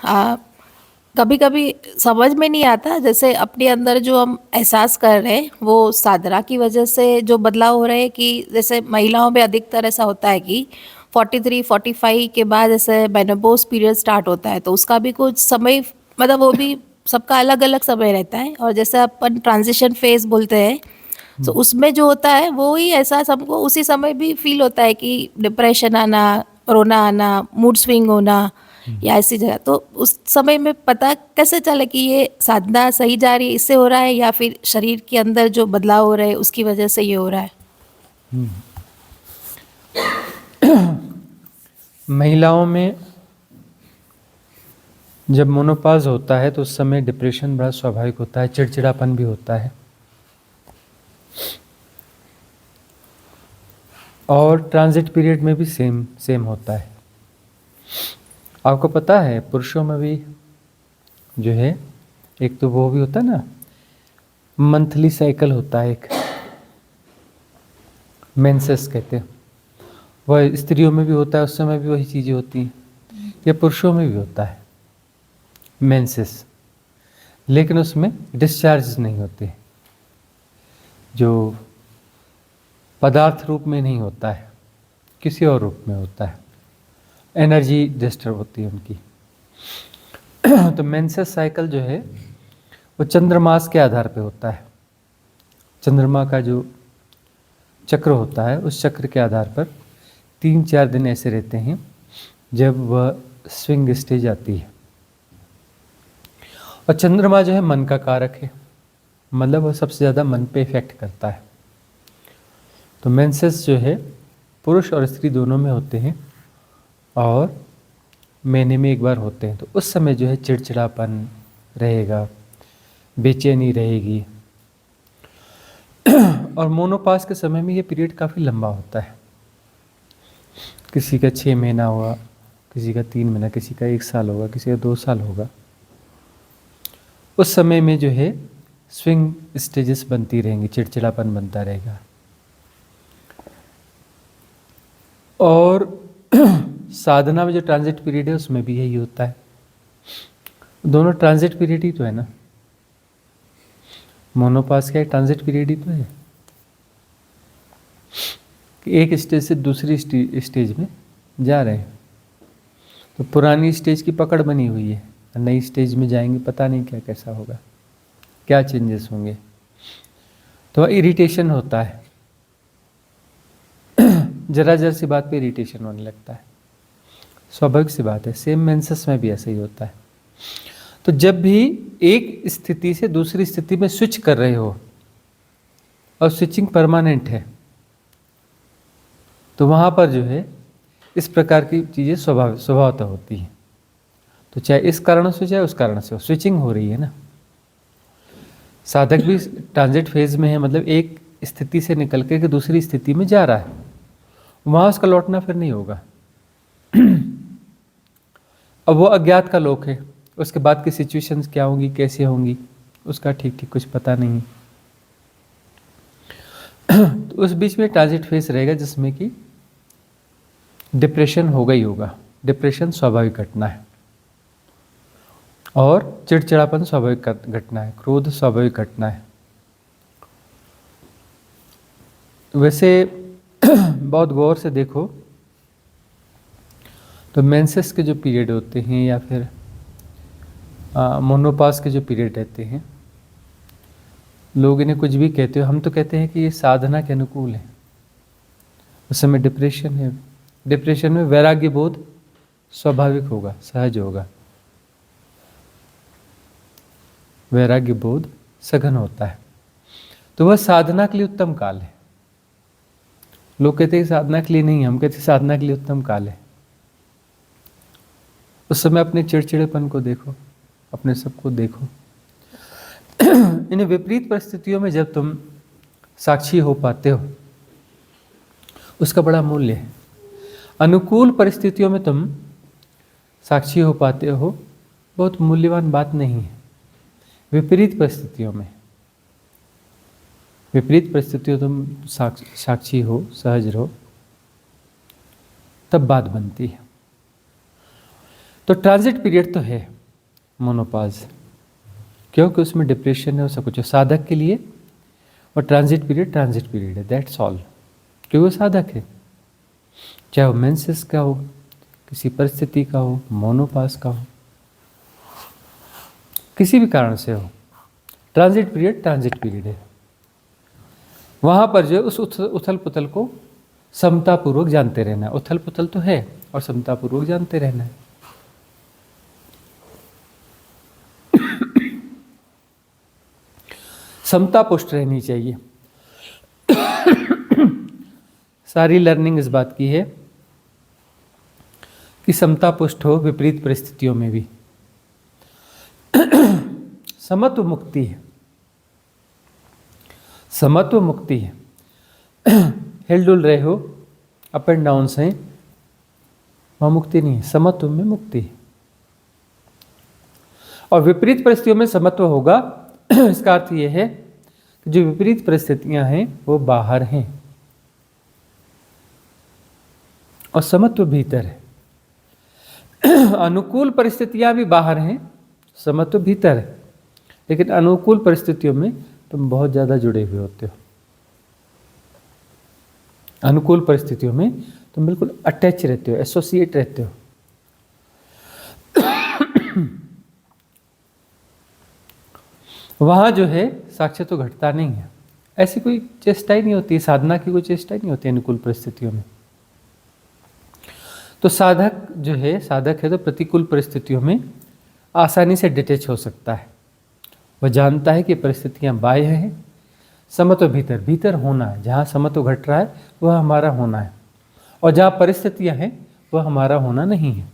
हाँ, कभी कभी समझ में नहीं आता, जैसे अपने अंदर जो हम एहसास कर रहे हैं वो साधना की वजह से जो बदलाव हो रहे हैं, कि जैसे महिलाओं में अधिकतर ऐसा होता है कि 43-45 के बाद जैसे मेनोपॉज पीरियड स्टार्ट होता है, तो उसका भी कुछ समय, मतलब वो भी सबका अलग अलग समय रहता है। और जैसे अपन ट्रांजिशन फेज बोलते हैं, तो उसमें जो होता है वो ही एहसास हमको उसी समय भी फील होता है कि डिप्रेशन आना, रोना आना, मूड स्विंग होना, या ऐसी जगह। तो उस समय में पता कैसे चले कि ये साधना सही जा रही है, इससे हो रहा है, या फिर शरीर के अंदर जो बदलाव हो रहे हैं उसकी वजह से ये हो रहा है? महिलाओं में जब मोनोपाज होता है तो उस समय डिप्रेशन बड़ा स्वाभाविक होता है, चिड़चिड़ापन भी होता है। और ट्रांजिट पीरियड में भी सेम होता है। आपको पता है पुरुषों में भी जो है, एक तो वो भी होता है ना, मंथली साइकिल होता है एक, मेंसेस कहते हैं। वह स्त्रियों में भी होता है, उस समय भी वही चीज़ें होती हैं। या पुरुषों में भी होता है मेंसेस, लेकिन उसमें डिस्चार्ज नहीं होते, जो पदार्थ रूप में नहीं होता है, किसी और रूप में होता है। एनर्जी डिस्टर्ब होती है उनकी। तो मेंसेस साइकिल जो है वो चंद्रमास के आधार पे होता है। चंद्रमा का जो चक्र होता है उस चक्र के आधार पर 3-4 दिन ऐसे रहते हैं जब वह स्विंग स्टेज आती है। और चंद्रमा जो है मन का कारक है, मतलब वह सबसे ज़्यादा मन पे इफेक्ट करता है। तो मेंसेस जो है पुरुष और स्त्री दोनों में होते हैं, और महीने में एक बार होते हैं। तो उस समय जो है चिड़चिड़ापन रहेगा, बेचैनी रहेगी। और मोनोपास के समय में ये पीरियड काफ़ी लंबा होता है। किसी का 6 महीना होगा, किसी का 3 महीना, किसी का 1 साल होगा, किसी का 2 साल होगा। उस समय में जो है स्विंग स्टेजेस बनती रहेंगी, चिड़चिड़ापन बनता रहेगा। और साधना में जो ट्रांजिट पीरियड है उसमें भी यही होता है। दोनों ट्रांजिट पीरियड ही तो है ना, मोनोपास का ट्रांजिट पीरियड ही तो है कि एक स्टेज से दूसरी स्टेज में जा रहे हैं। तो पुरानी स्टेज की पकड़ बनी हुई है, नई स्टेज में जाएंगे पता नहीं क्या कैसा होगा, क्या चेंजेस होंगे। तो इरिटेशन होता है, जरा जरा सी बात पे इरिटेशन होने लगता है, स्वाभाविक सी बात है। सेम मेंसेस में भी ऐसा ही होता है। तो जब भी एक स्थिति से दूसरी स्थिति में स्विच कर रहे हो और स्विचिंग परमानेंट है, तो वहाँ पर जो है इस प्रकार की चीज़ें स्वभावतः होती हैं। तो चाहे इस कारण से चाहे उस कारण से हो, स्विचिंग हो रही है ना। साधक भी ट्रांजिट फेज में है, मतलब एक स्थिति से निकल के दूसरी स्थिति में जा रहा है, वहाँ उसका लौटना फिर नहीं होगा। अब वो अज्ञात का लोक है, उसके बाद की सिचुएशंस क्या होंगी, कैसे होंगी, उसका ठीक ठीक कुछ पता नहीं। तो उस बीच में ट्रांजिट फेज रहेगा जिसमें कि डिप्रेशन होगा ही होगा। डिप्रेशन स्वाभाविक घटना है, और चिड़चिड़ापन स्वाभाविक घटना है, क्रोध स्वाभाविक घटना है। वैसे बहुत गौर से देखो तो मेंसेस के जो पीरियड होते हैं या फिर मोनोपास के जो पीरियड रहते हैं, लोग इन्हें कुछ भी कहते हो, हम तो कहते हैं कि ये साधना के अनुकूल है। उस समय डिप्रेशन है, डिप्रेशन में वैराग्य बोध स्वाभाविक होगा, सहज होगा, वैराग्य बोध सघन होता है। तो वह साधना के लिए उत्तम काल है। लोग कहते हैं साधना के लिए नहीं, हम कहते हैं साधना के लिए उत्तम काल है। उस समय अपने चिड़चिड़ेपन को देखो, अपने सबको देखो। इन विपरीत परिस्थितियों में जब तुम साक्षी हो पाते हो, उसका बड़ा मूल्य है। अनुकूल परिस्थितियों में तुम साक्षी हो पाते हो, बहुत मूल्यवान बात नहीं है। विपरीत परिस्थितियों में, विपरीत परिस्थितियों तुम साक्षी हो, सहज रहो, तब बात बनती है। तो ट्रांजिट पीरियड तो है मोनोपाज, क्योंकि उसमें डिप्रेशन है, सब कुछ है साधक के लिए। और ट्रांजिट पीरियड है, दैट्स ऑल, क्योंकि वो साधक है, चाहे वो मेंसेस का हो, किसी परिस्थिति का हो, मोनोपाज का हो, किसी भी कारण से हो, ट्रांजिट पीरियड है। वहाँ पर जो उस उथल पुथल को समतापूर्वक जानते रहना है। उथल पुथल तो है और समतापूर्वक जानते रहना है। समता पुष्ट रहनी चाहिए। सारी लर्निंग इस बात की है कि समता पुष्ट हो विपरीत परिस्थितियों में भी। समत्व मुक्ति है, समत्व मुक्ति है। हिलडुल रहे हो, अप एंड डाउन से, वह मुक्ति नहीं है, समत्व में मुक्ति है। और विपरीत परिस्थितियों में समत्व होगा, इसका अर्थ यह है कि जो विपरीत परिस्थितियां हैं वो बाहर हैं और समत्व भीतर है। अनुकूल परिस्थितियां भी बाहर हैं, समत्व भीतर है। लेकिन अनुकूल परिस्थितियों में तुम बहुत ज़्यादा जुड़े हुए होते हो। अनुकूल परिस्थितियों में तुम बिल्कुल अटैच रहते हो, एसोसिएट रहते हो। वहाँ जो है साक्ष्य तो घटता नहीं है, ऐसी कोई चेष्टा ही नहीं होती, साधना की कोई चेष्टा ही नहीं होती अनुकूल परिस्थितियों में। तो साधक जो है, साधक है तो प्रतिकूल परिस्थितियों में आसानी से डिटैच हो सकता है। वह जानता है कि परिस्थितियां बाह्य हैं, समत्व भीतर, भीतर होना है। जहाँ समत्व घट रहा है वह हमारा होना है, और जहाँ परिस्थितियां हैं वह हमारा होना नहीं है।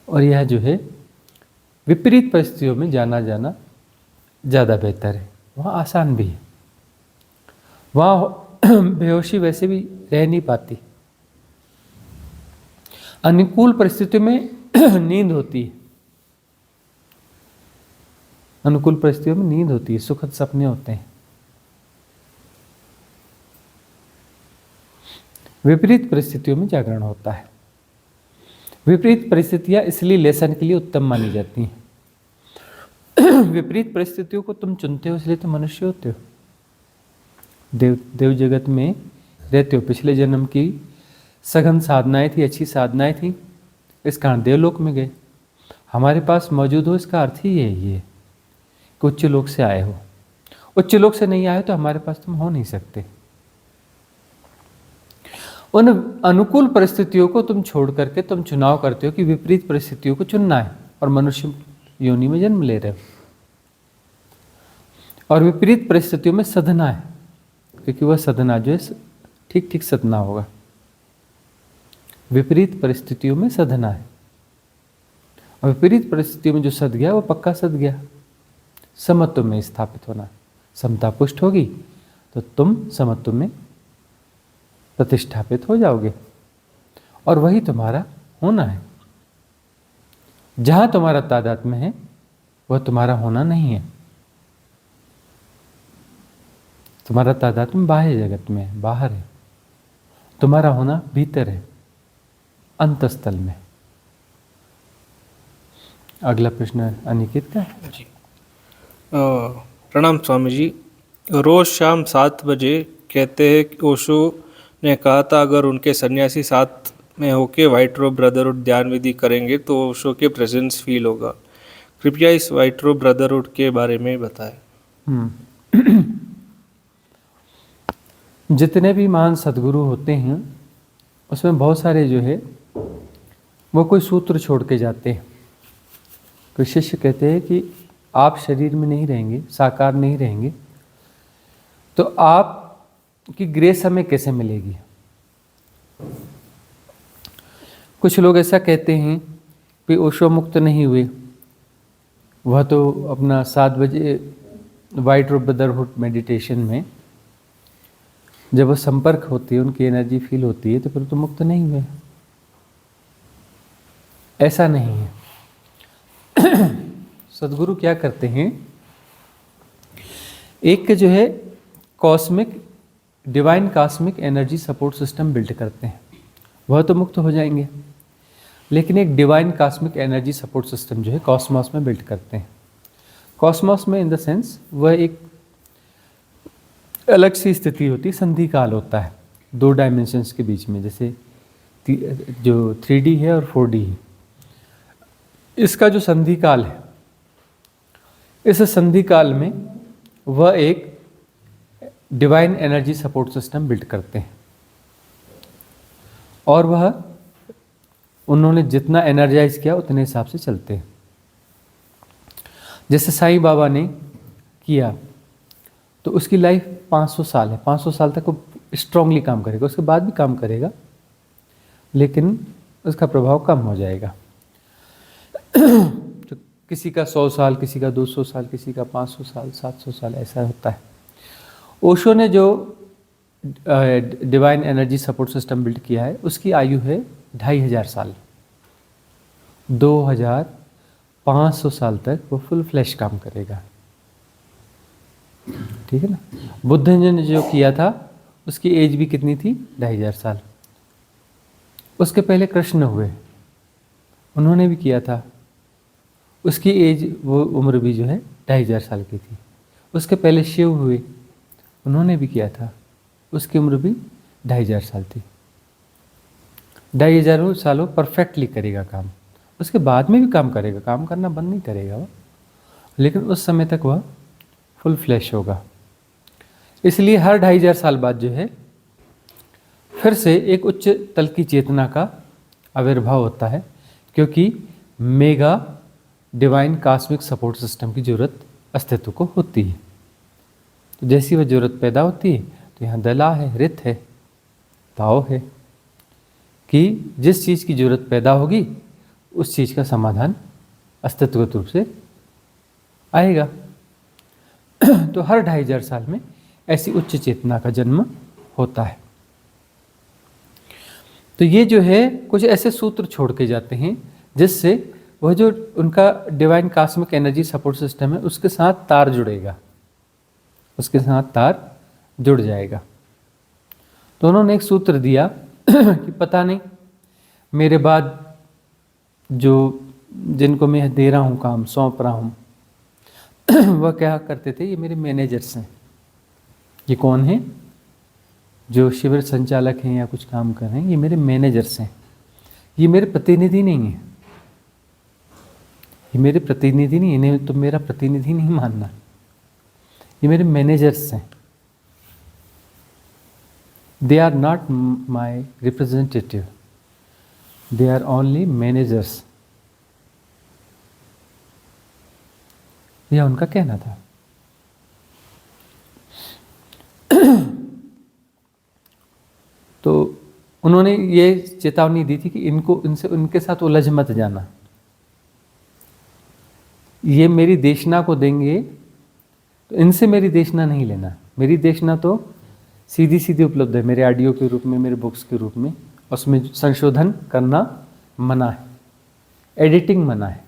और यह जो है विपरीत परिस्थितियों में जाना ज़्यादा बेहतर है, वहाँ आसान भी है। वहाँ बेहोशी वैसे भी रह नहीं पाती। अनुकूल परिस्थितियों में नींद होती है, अनुकूल परिस्थितियों में नींद होती है, सुखद सपने होते हैं। विपरीत परिस्थितियों में जागरण होता है। विपरीत परिस्थितियां इसलिए लेसन के लिए उत्तम मानी जाती हैं। विपरीत परिस्थितियों को तुम चुनते हो, इसलिए तुम मनुष्य होते हो। देव जगत में रहते हो, पिछले जन्म की सघन साधनाएं थी, अच्छी साधनाएं थी, इस कारण देवलोक में गए। हमारे पास मौजूद हो, इसका अर्थ ही यही है कि उच्च लोक से आए हो। उच्च लोक से नहीं आए तो हमारे पास तुम हो नहीं सकते। उन अनुकूल परिस्थितियों को तुम छोड़ करके तुम चुनाव करते हो कि विपरीत परिस्थितियों को चुनना है, और मनुष्य योनि में जन्म ले रहे हो। और विपरीत परिस्थितियों में सधना है, क्योंकि वह सधना जो है ठीक ठीक सधना होगा। विपरीत परिस्थितियों में सधना है, और विपरीत परिस्थितियों में जो सध गया वो पक्का सध गया। समत्व में स्थापित होना, समता पुष्ट होगी तो तुम समत्व में प्रतिष्ठापित हो जाओगे, और वही तुम्हारा होना है। जहां तुम्हारा तादात्म्य है वह तुम्हारा होना नहीं है। तुम्हारा तादात्म्य बाह्य जगत में है, बाहर है। तुम्हारा होना भीतर है, अंतस्थल में। अगला प्रश्न अनिकेत का है जी। प्रणाम स्वामी जी। रोज शाम 7 बजे कहते हैं कि ओशो ने कहा था अगर उनके सन्यासी साथ में होके व्हाइट रोब ब्रदरहुड ध्यान विधि करेंगे तो ओशो के प्रेजेंस फील होगा। कृपया इस व्हाइट रोब ब्रदरहुड के बारे में बताएं। जितने भी महान सद्गुरु होते हैं उसमें बहुत सारे जो है वो कोई सूत्र छोड़ के जाते हैं। कोई शिष्य कहते हैं कि आप शरीर में नहीं रहेंगे, साकार नहीं रहेंगे, तो आपकी ग्रेस हमें कैसे मिलेगी। कुछ लोग ऐसा कहते हैं कि ओशो मुक्त नहीं हुए, वह तो अपना 7 बजे व्हाइट रोब ब्रदरहुड मेडिटेशन में जब वो संपर्क होती है, उनकी एनर्जी फील होती है, तो फिर तो मुक्त नहीं हुए। ऐसा नहीं है। सद्गुरु क्या करते हैं, एक जो है cosmic divine cosmic energy support system build करते हैं। वह तो मुक्त हो जाएंगे, लेकिन एक divine cosmic energy support system जो है कॉस्मॉस में बिल्ड करते हैं। कॉस्मॉस में इन द सेंस वह एक अलग सी स्थिति होती है, संधि काल होता है दो डायमेंशंस के बीच में, जैसे जो 3D है और 4D है। इसका जो संधि काल है, इस संधि काल में वह एक divine energy support system build करते हैं, और वह उन्होंने जितना एनर्जाइज किया उतने हिसाब से चलते हैं। जैसे साईं बाबा ने किया तो उसकी लाइफ 500 साल है, 500 साल तक वो स्ट्रांगली काम करेगा, उसके बाद भी काम करेगा लेकिन उसका प्रभाव कम हो जाएगा। तो किसी का 100 साल, किसी का 200 साल, किसी का 500 साल, 700 साल, ऐसा होता है। ओशो ने जो divine energy support system build किया है उसकी आयु है 2500 साल, 2500 साल तक वो फुल फ्लैश काम करेगा। ठीक है ना। बुद्ध ने जो किया था उसकी एज भी कितनी थी? 2500 साल। उसके पहले कृष्ण हुए, उन्होंने भी किया था, उसकी एज वो उम्र भी जो है 2500 साल की थी। उसके पहले शिव हुए, उन्होंने भी किया था, उसकी उम्र भी 2500 साल थी। 2500 सालों परफेक्टली करेगा काम, उसके बाद में भी काम करेगा, काम करना बंद नहीं करेगा वो, लेकिन उस समय तक वह फुल फ्लैश होगा। इसलिए हर 2500 साल बाद जो है फिर से एक उच्च तल की चेतना का आविर्भाव होता है, क्योंकि mega divine cosmic support system की जरूरत अस्तित्व को होती है। तो जैसी वह जरूरत पैदा होती है तो यहाँ दला है, रित है, ताओ है कि जिस चीज़ की जरूरत पैदा होगी उस चीज़ का समाधान अस्तित्वगत रूप से आएगा। तो हर 2500 साल में ऐसी उच्च चेतना का जन्म होता है। तो ये जो है कुछ ऐसे सूत्र छोड़ के जाते हैं जिससे वह जो उनका divine cosmic energy support system है उसके साथ तार जुड़ेगा, उसके साथ तार जुड़ जाएगा। तो उन्होंने एक सूत्र दिया कि पता नहीं मेरे बाद जो जिनको मैं दे रहा हूँ काम, सौंप रहा हूँ, वह क्या करते थे, ये मेरे मैनेजर्स हैं। ये कौन है? जो शिविर संचालक हैं या कुछ काम कर रहे हैं, ये मेरे मैनेजर्स हैं, ये मेरे प्रतिनिधि नहीं हैं, ये मेरे प्रतिनिधि नहीं, इन्हें तो मेरा प्रतिनिधि नहीं मानना, ये मेरे मैनेजर्स हैं। They are not my representative, they are only managers. यह उनका कहना था। तो उन्होंने ये चेतावनी दी थी कि इनको इनसे उनके साथ उलझ मत जाना। ये मेरी देशना को देंगे तो इनसे मेरी देशना नहीं लेना। मेरी देशना तो सीधी सीधी उपलब्ध है मेरे ऑडियो के रूप में, मेरे बुक्स के रूप में, उसमें संशोधन करना मना है, एडिटिंग मना है।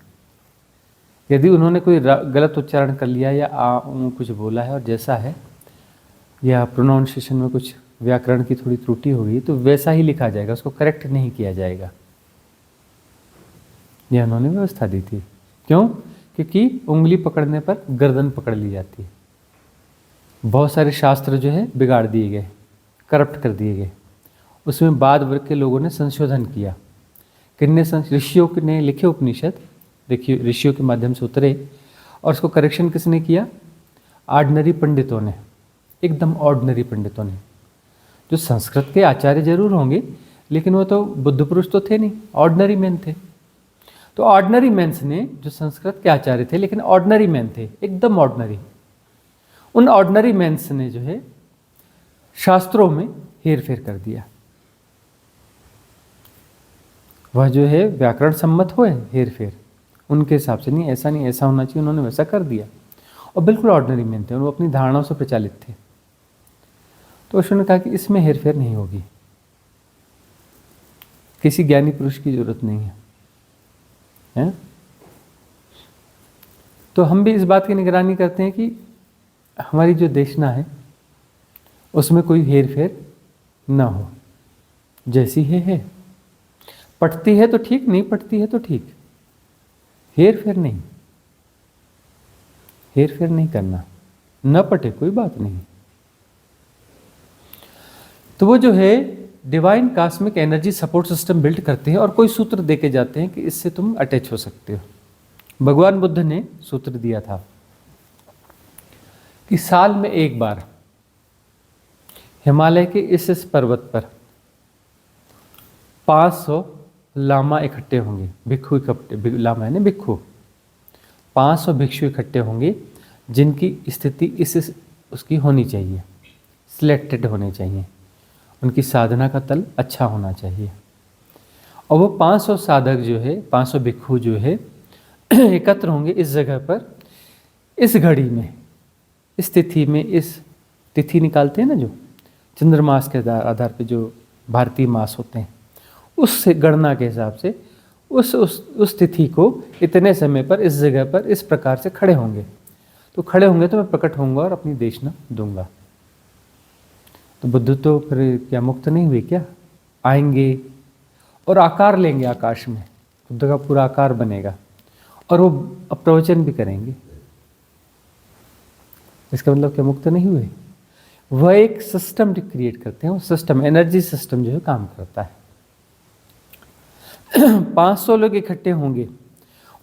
यदि उन्होंने कोई गलत उच्चारण कर लिया या कुछ बोला है और जैसा है, या प्रोनाउंसिएशन में कुछ व्याकरण की थोड़ी त्रुटि होगी तो वैसा ही लिखा जाएगा, उसको करेक्ट नहीं किया जाएगा। यह उन्होंने व्यवस्था दी थी। क्यों? क्योंकि उंगली पकड़ने पर गर्दन पकड़ ली जाती है। बहुत सारे शास्त्र जो है बिगाड़ दिए गए, करप्ट कर दिए गए। उसमें बाद वर्ग के लोगों ने संशोधन किया। किन्ने ऋषियों ने लिखे उपनिषद, देखिए ऋषियों के माध्यम से उतरे, और उसको करेक्शन किसने किया? ऑर्डिनरी पंडितों ने, एकदम ऑर्डिनरी पंडितों ने, जो संस्कृत के आचार्य जरूर होंगे लेकिन वो तो बुद्ध पुरुष तो थे नहीं, ऑर्डिनरी मैन थे। तो ऑर्डिनरी मैन्स ने, जो संस्कृत के आचार्य थे लेकिन ऑर्डिनरी मैन थे, एकदम ऑर्डिनरी, उन ऑर्डिनरी मैन्स ने जो है शास्त्रों में हेर फेर कर दिया। वह जो है व्याकरण सम्मत हुए हेर फेर, उनके हिसाब से नहीं, ऐसा नहीं, ऐसा होना चाहिए, उन्होंने वैसा कर दिया। और बिल्कुल ऑर्डिनरी मैन थे, वो अपनी धारणाओं से प्रचालित थे। तो उन्होंने कहा कि इसमें हेर फेर नहीं होगी, किसी ज्ञानी पुरुष की जरूरत नहीं है, हैं? तो हम भी इस बात की निगरानी करते हैं कि हमारी जो देशना है उसमें कोई हेर फेर ना हो, जैसी है। पटती है तो ठीक, नहीं पटती है तो ठीक, हेर फेर नहीं, हेर फेर नहीं करना। न पटे कोई बात नहीं। तो वो जो है divine cosmic energy support system build करते हैं और कोई सूत्र देके जाते हैं कि इससे तुम अटैच हो सकते हो। भगवान बुद्ध ने सूत्र दिया था कि साल में एक बार हिमालय के इस पर्वत पर 500 लामा इकट्ठे होंगे, भिक्षु इकट्ठे, लामा है ना भिक्षु, 500 भिक्षु इकट्ठे होंगे जिनकी स्थिति इस उसकी होनी चाहिए, सिलेक्टेड होने चाहिए, उनकी साधना का तल अच्छा होना चाहिए। और वो 500 साधक जो है, 500 भिक्षु जो है एकत्र होंगे इस जगह पर, इस घड़ी में, इस तिथि में, इस तिथि निकालते हैं ना जो चंद्रमास के आधार पे जो भारतीय मास होते हैं, उस गणना के हिसाब से उस तिथि को इतने समय पर इस जगह पर इस प्रकार से खड़े होंगे। तो खड़े होंगे तो मैं प्रकट होऊंगा और अपनी देशना दूंगा। तो बुद्ध तो फिर क्या मुक्त नहीं हुए क्या? आएंगे और आकार लेंगे आकाश में, बुद्ध का पूरा आकार बनेगा और वो प्रवचन भी करेंगे। इसका मतलब क्या मुक्त नहीं हुए? वह एक सिस्टम क्रिएट करते हैं, वो सिस्टम, एनर्जी सिस्टम जो है काम करता है। 500 लोग इकट्ठे होंगे,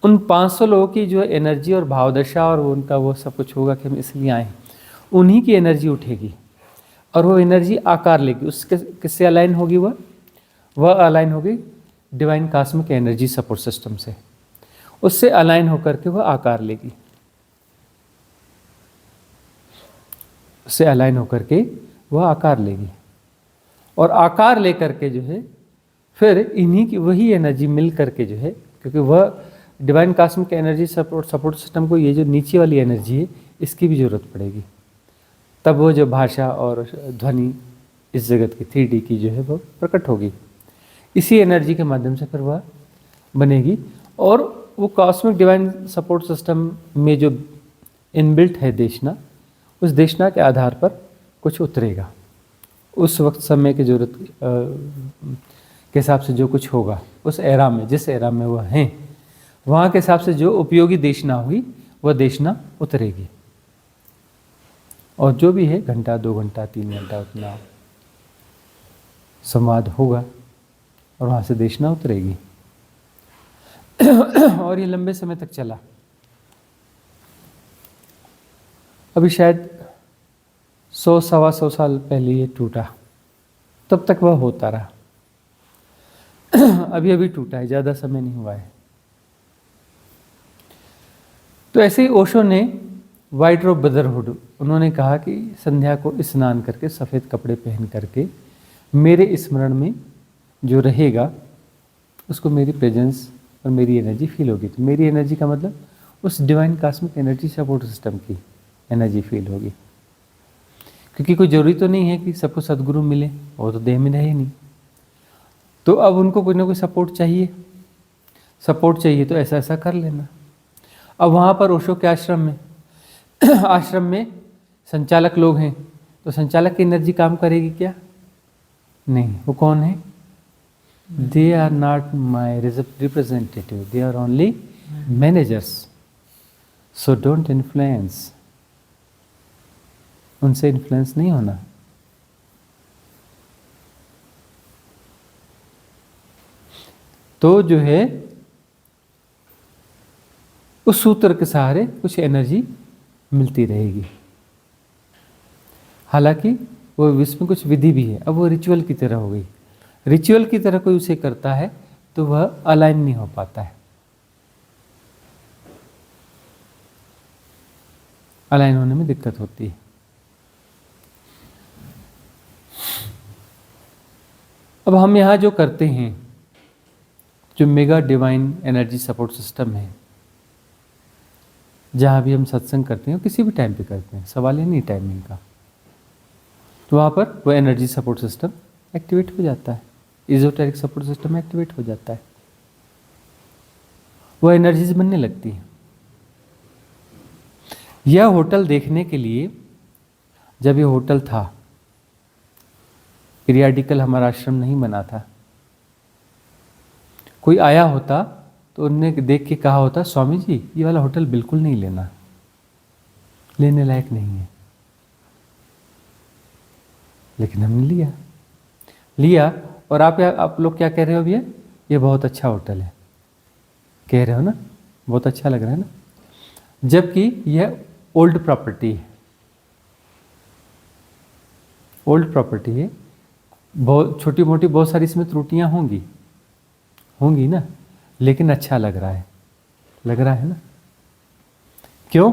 उन 500 लोगों की जो एनर्जी और भावदशा और उनका वो सब कुछ होगा कि हम इसलिए आए, उन्हीं की एनर्जी उठेगी और वो एनर्जी आकार लेगी। उसके किससे अलाइन होगी? वह अलाइन होगी divine cosmic energy support system से, उससे अलाइन होकर के वह आकार लेगी, उससे अलाइन होकर के वह आकार लेगी और आकार लेकर के जो है फिर इन्हीं की वही एनर्जी मिल करके जो है, क्योंकि वह divine cosmic energy support system को ये जो नीचे वाली एनर्जी है इसकी भी जरूरत पड़ेगी, तब वो जो भाषा और ध्वनि इस जगत की 3D की जो है वो प्रकट होगी। इसी एनर्जी के माध्यम से फिर वह बनेगी और वो कॉस्मिक डिवाइन सपोर्ट सिस्टम में जो इनबिल्ट है देशना, उस देशना के आधार पर कुछ उतरेगा। उस वक्त समय की जरूरत के हिसाब से जो कुछ होगा उस एरा में, जिस एरा में वह हैं, वहाँ के हिसाब से जो उपयोगी देशना हुई वह देशना उतरेगी। और जो भी है घंटा 2 घंटा 3 घंटा उतना संवाद होगा और वहाँ से देशना उतरेगी। और ये लंबे समय तक चला। अभी शायद 100-125 साल पहले ये टूटा, तब तक वह होता रहा। अभी अभी टूटा है, ज़्यादा समय नहीं हुआ है। तो ऐसे ही ओशो ने वाइट रोब ब्रदरहुड, उन्होंने कहा कि संध्या को स्नान करके सफ़ेद कपड़े पहन करके मेरे स्मरण में जो रहेगा उसको मेरी प्रेजेंस और मेरी एनर्जी फील होगी। तो मेरी एनर्जी का मतलब उस divine cosmic energy support system की एनर्जी फील होगी, क्योंकि कोई ज़रूरी तो नहीं है कि सबको सदगुरु मिले, वो तो देह में रहे नहीं। तो अब उनको कोई ना कोई सपोर्ट चाहिए, सपोर्ट चाहिए तो ऐसा ऐसा कर लेना। अब वहाँ पर ओशो के आश्रम में आश्रम में संचालक लोग हैं, तो संचालक की एनर्जी काम करेगी क्या? नहीं। वो कौन है? They are not my representative, they are only managers, so don't influence. उनसे इन्फ्लुएंस नहीं होना। तो जो है उस सूत्र के सहारे कुछ एनर्जी मिलती रहेगी। हालांकि वो इसमें कुछ विधि भी है। अब वो रिचुअल की तरह हो गई, रिचुअल की तरह कोई उसे करता है तो वह अलाइन नहीं हो पाता है, अलाइन होने में दिक्कत होती है। अब हम यहाँ जो करते हैं, जो mega divine energy support system है, जहाँ भी हम सत्संग करते हैं, किसी भी टाइम पे करते हैं, सवाल ही नहीं टाइमिंग का, तो वहाँ पर वो एनर्जी सपोर्ट सिस्टम एक्टिवेट हो जाता है, इजोटेरिक सपोर्ट सिस्टम एक्टिवेट हो जाता है, वो एनर्जीज बनने लगती है। यह होटल देखने के लिए, जब ये होटल था पीरियाडिकल हमारा आश्रम नहीं बना था। कोई आया होता तो उनने देख के कहा होता, स्वामी जी ये वाला होटल बिल्कुल नहीं लेना, लेने लायक नहीं है। लेकिन हमने लिया। और आप लोग क्या कह रहे हो भैया, ये बहुत अच्छा होटल है, कह रहे हो ना, बहुत अच्छा लग रहा है ना, जबकि यह ओल्ड प्रॉपर्टी है। ओल्ड प्रॉपर्टी है, बहुत छोटी मोटी बहुत सारी इसमें त्रुटियां होंगी ना, लेकिन अच्छा लग रहा है ना। क्यों?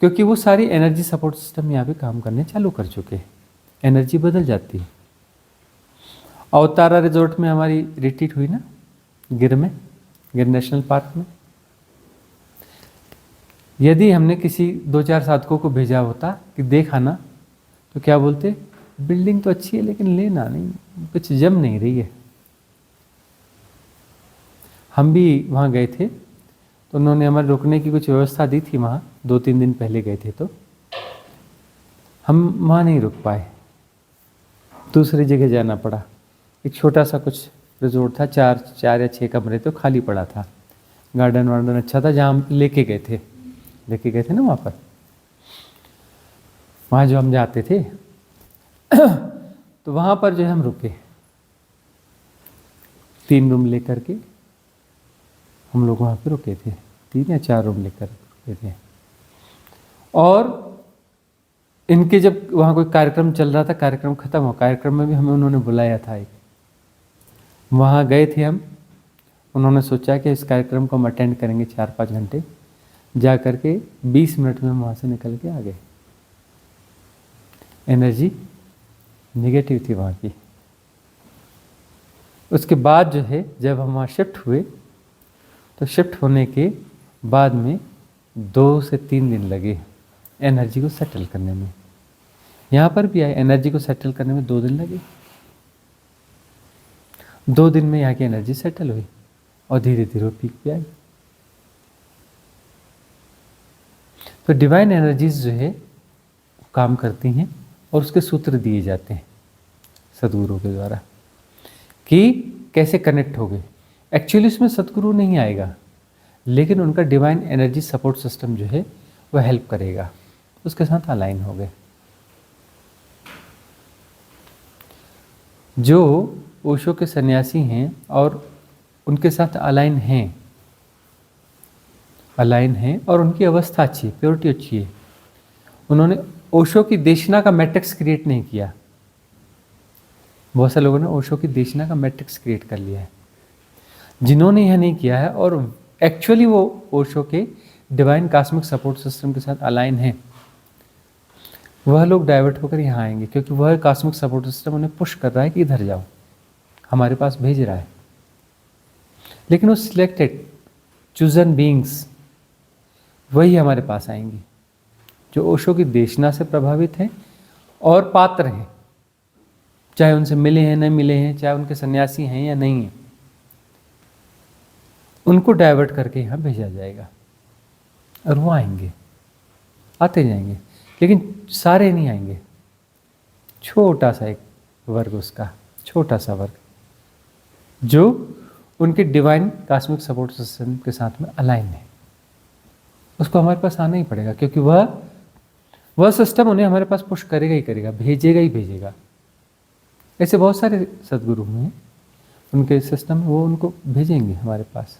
क्योंकि वो सारी एनर्जी सपोर्ट सिस्टम यहाँ पे काम करने चालू कर चुके हैं, एनर्जी बदल जाती है। अवतारा रिजॉर्ट में हमारी रिट्रीट हुई ना, गिर नेशनल पार्क में। यदि हमने किसी 2-4 साधकों को भेजा होता कि देख आना, तो क्या बोलते, बिल्डिंग तो अच्छी है लेकिन लेना नहीं, कुछ जम नहीं रही है। हम भी वहाँ गए थे तो उन्होंने हमारे रुकने की कुछ व्यवस्था दी थी वहाँ, 2-3 दिन पहले गए थे, तो हम वहाँ नहीं रुक पाए, दूसरी जगह जाना पड़ा। एक छोटा सा कुछ रिजॉर्ट था, 4 या 6 कमरे तो खाली पड़ा था, गार्डन वार्डन अच्छा था, जहाँ हम लेके गए थे ना वहाँ पर, वहाँ जो हम जाते थे तो वहाँ पर जो है हम रुके, 3 रूम लेकर के हम लोग वहाँ पे रुके थे, 3 या 4 रूम लेकर रुके थे। और इनके जब वहाँ कोई कार्यक्रम चल रहा था, कार्यक्रम खत्म हो, कार्यक्रम में भी हमें उन्होंने बुलाया था, एक वहाँ गए थे हम। उन्होंने सोचा कि इस कार्यक्रम को हम अटेंड करेंगे 4-5 घंटे, जा कर के 20 मिनट में हम वहाँ से निकल के आ गए। एनर्जी नेगेटिव थी वहाँ की। उसके बाद जो है जब हम वहाँ शिफ्ट हुए, तो शिफ्ट होने के बाद में 2 से 3 दिन लगे एनर्जी को सेटल करने में। यहाँ पर भी आए, एनर्जी को सेटल करने में 2 दिन लगे। 2 दिन में यहाँ की एनर्जी सेटल हुई और धीरे धीरे वो पीक पे आई। तो डिवाइन एनर्जीज जो है काम करती हैं और उसके सूत्र दिए जाते हैं सदगुरु के द्वारा कि कैसे कनेक्ट हो गए। एक्चुअली उसमें सदगुरु नहीं आएगा, लेकिन उनका डिवाइन एनर्जी सपोर्ट सिस्टम जो है वह हेल्प करेगा, उसके साथ अलाइन हो गए। जो ओशो के सन्यासी हैं और उनके साथ अलाइन हैं और उनकी अवस्था अच्छी है, प्योरिटी अच्छी है, उन्होंने ओशो की देशना का मैट्रिक्स क्रिएट नहीं किया। बहुत से लोगों ने ओशो की देशना का मैट्रिक्स क्रिएट कर लिया है। जिन्होंने यह नहीं किया है और एक्चुअली वो ओशो के डिवाइन कॉस्मिक सपोर्ट सिस्टम के साथ अलाइन है, वह लोग डाइवर्ट होकर यहाँ आएंगे, क्योंकि वह कॉस्मिक सपोर्ट सिस्टम उन्हें पुश कर रहा है कि इधर जाओ, हमारे पास भेज रहा है। लेकिन वो सिलेक्टेड चूजन बीइंग्स वही हमारे पास आएंगी जो ओशो की देशना से प्रभावित हैं और पात्र हैं, चाहे उनसे मिले हैं नहीं मिले हैं, चाहे उनके सन्यासी हैं या नहीं हैं, उनको डाइवर्ट करके यहाँ भेजा जाएगा और वो आएंगे, आते जाएंगे, लेकिन सारे नहीं आएंगे। छोटा सा एक वर्ग, उसका छोटा सा वर्ग जो उनके डिवाइन कॉस्मिक सपोर्ट सिस्टम के साथ में अलाइन है, उसको हमारे पास आना ही पड़ेगा, क्योंकि वह सिस्टम उन्हें हमारे पास पुश करेगा ही करेगा, भेजेगा ही भेजेगा। ऐसे बहुत सारे सदगुरु हैं, उनके सिस्टम वो उनको भेजेंगे, हमारे पास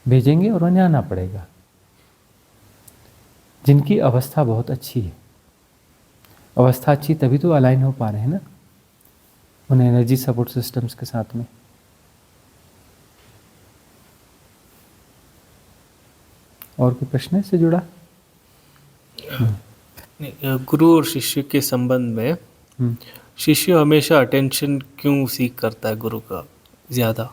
भेजेंगे और उन्हें आना पड़ेगा, जिनकी अवस्था बहुत अच्छी है। अवस्था अच्छी तभी तो अलाइन हो पा रहे हैं ना उन एनर्जी सपोर्ट सिस्टम्स के साथ में। और कोई प्रश्न है इससे जुड़ा? गुरु और शिष्य के संबंध में शिष्य हमेशा अटेंशन क्यों सीख करता है गुरु का ज़्यादा?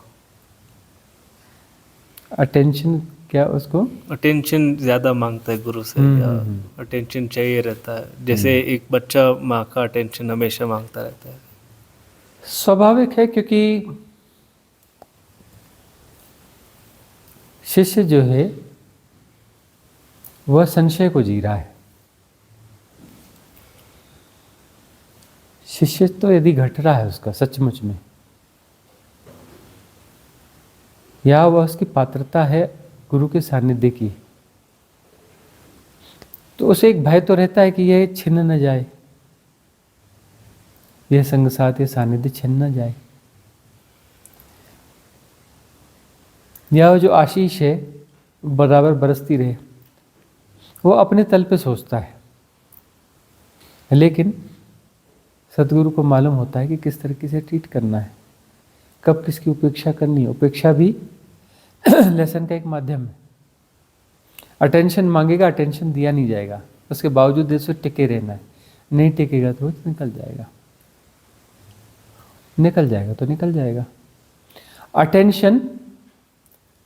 अटेंशन क्या, उसको अटेंशन ज़्यादा मांगता है गुरु से, या अटेंशन चाहिए रहता है? जैसे एक बच्चा माँ का अटेंशन हमेशा मांगता रहता है। स्वाभाविक है, क्योंकि शिष्य जो है वह संशय को जी रहा है। शिष्य तो यदि घट रहा है उसका सचमुच में, या वह उसकी पात्रता है गुरु के सानिध्य की, तो उसे एक भय तो रहता है कि यह छिन न जाए, यह संग साथ ये सानिध्य छिन न जाए। या वो जो आशीष है बराबर बरसती रहे, वो अपने तल पे सोचता है, लेकिन सदगुरु को मालूम होता है कि किस तरीके से ट्रीट करना है, कब किसकी उपेक्षा करनी है। उपेक्षा भी लेसन का एक माध्यम है। अटेंशन मांगेगा, अटेंशन दिया नहीं जाएगा, उसके बावजूद इससे टिके रहना है, नहीं टिकेगा तो निकल जाएगा, निकल जाएगा तो निकल जाएगा। अटेंशन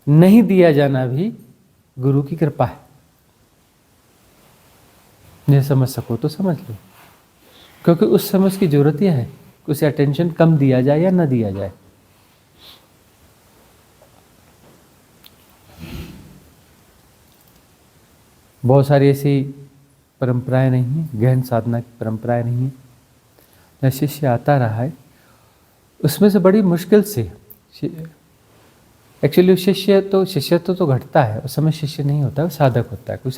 नहीं दिया जाना भी गुरु की कृपा है। नहीं समझ सको तो समझ लो, क्योंकि उस समझ की जरूरत यह है कि उसे अटेंशन कम दिया जाए या न दिया जाए। बहुत सारी ऐसी परंपराएं नहीं हैं, गहन साधना की परंपराएं नहीं हैं। जब शिष्य आता रहा है उसमें से बड़ी मुश्किल से, एक्चुअली शिष्य तो घटता है, उस समय शिष्य नहीं होता, वो साधक होता है। कोई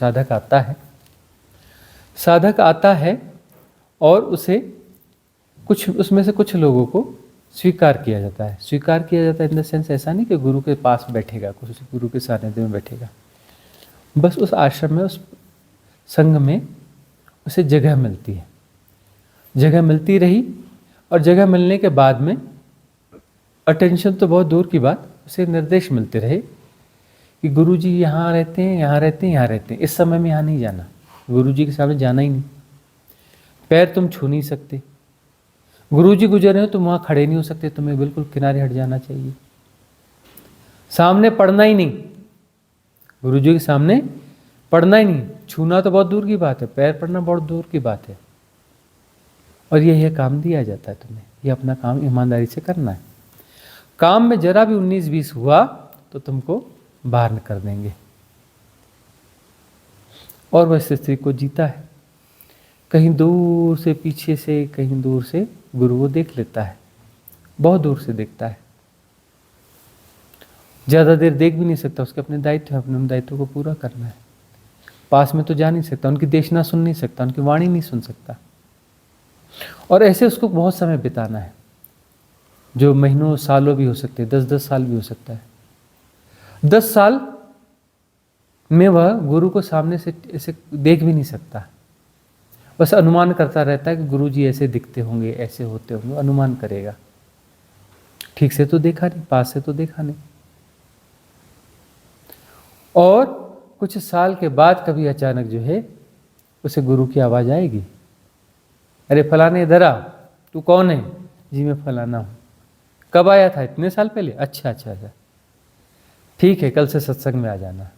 साधक आता है और उसे कुछ उसमें से कुछ लोगों को स्वीकार किया जाता है। स्वीकार किया जाता है इन द सेंस ऐसा नहीं कि गुरु के पास बैठेगा, कुछ गुरु के सानिध्य में बैठेगा, बस उस आश्रम में, उस संघ में उसे जगह मिलती है। जगह मिलती रही और जगह मिलने के बाद में अटेंशन तो बहुत दूर की बात, उसे निर्देश मिलते रहे कि गुरुजी यहाँ रहते हैं, यहाँ रहते हैं, यहाँ रहते हैं, इस समय में यहाँ नहीं जाना, गुरुजी के सामने जाना ही नहीं, पैर तुम छू नहीं सकते, गुरुजी गुजर रहे हो तुम वहाँ खड़े नहीं हो सकते, तुम्हें बिल्कुल किनारे हट जाना चाहिए, सामने पढ़ना ही नहीं, गुरुजी के सामने पढ़ना ही नहीं, छूना तो बहुत दूर की बात है, पैर पड़ना बहुत दूर की बात है। और यह काम दिया जाता है तुम्हें, यह अपना काम ईमानदारी से करना है। काम में जरा भी 19-20 हुआ तो तुमको बाहर कर देंगे। और वह स्थिति को जीता है, कहीं दूर से, पीछे से, कहीं दूर से गुरु वो देख लेता है, बहुत दूर से देखता है, ज़्यादा देर देख भी नहीं सकता, उसके अपने दायित्व है, अपने उन दायित्वों को पूरा करना है। पास में तो जा नहीं सकता, उनकी देशना सुन नहीं सकता, उनकी वाणी नहीं सुन सकता, और ऐसे उसको बहुत समय बिताना है, जो महीनों सालों भी हो सकते हैं, 10-10 साल भी हो सकता है। 10 साल में वह गुरु को सामने से ऐसे देख भी नहीं सकता, बस अनुमान करता रहता है कि गुरु जी ऐसे दिखते होंगे, ऐसे होते होंगे, अनुमान करेगा, ठीक से तो देखा नहीं, पास से तो देखा नहीं। और कुछ साल के बाद कभी अचानक जो है उसे गुरु की आवाज़ आएगी, अरे फलाने इधर आ, तू कौन है? जी मैं फलाना हूँ। कब आया था? इतने साल पहले। अच्छा अच्छा अच्छा, ठीक है, कल से सत्संग में आ जाना।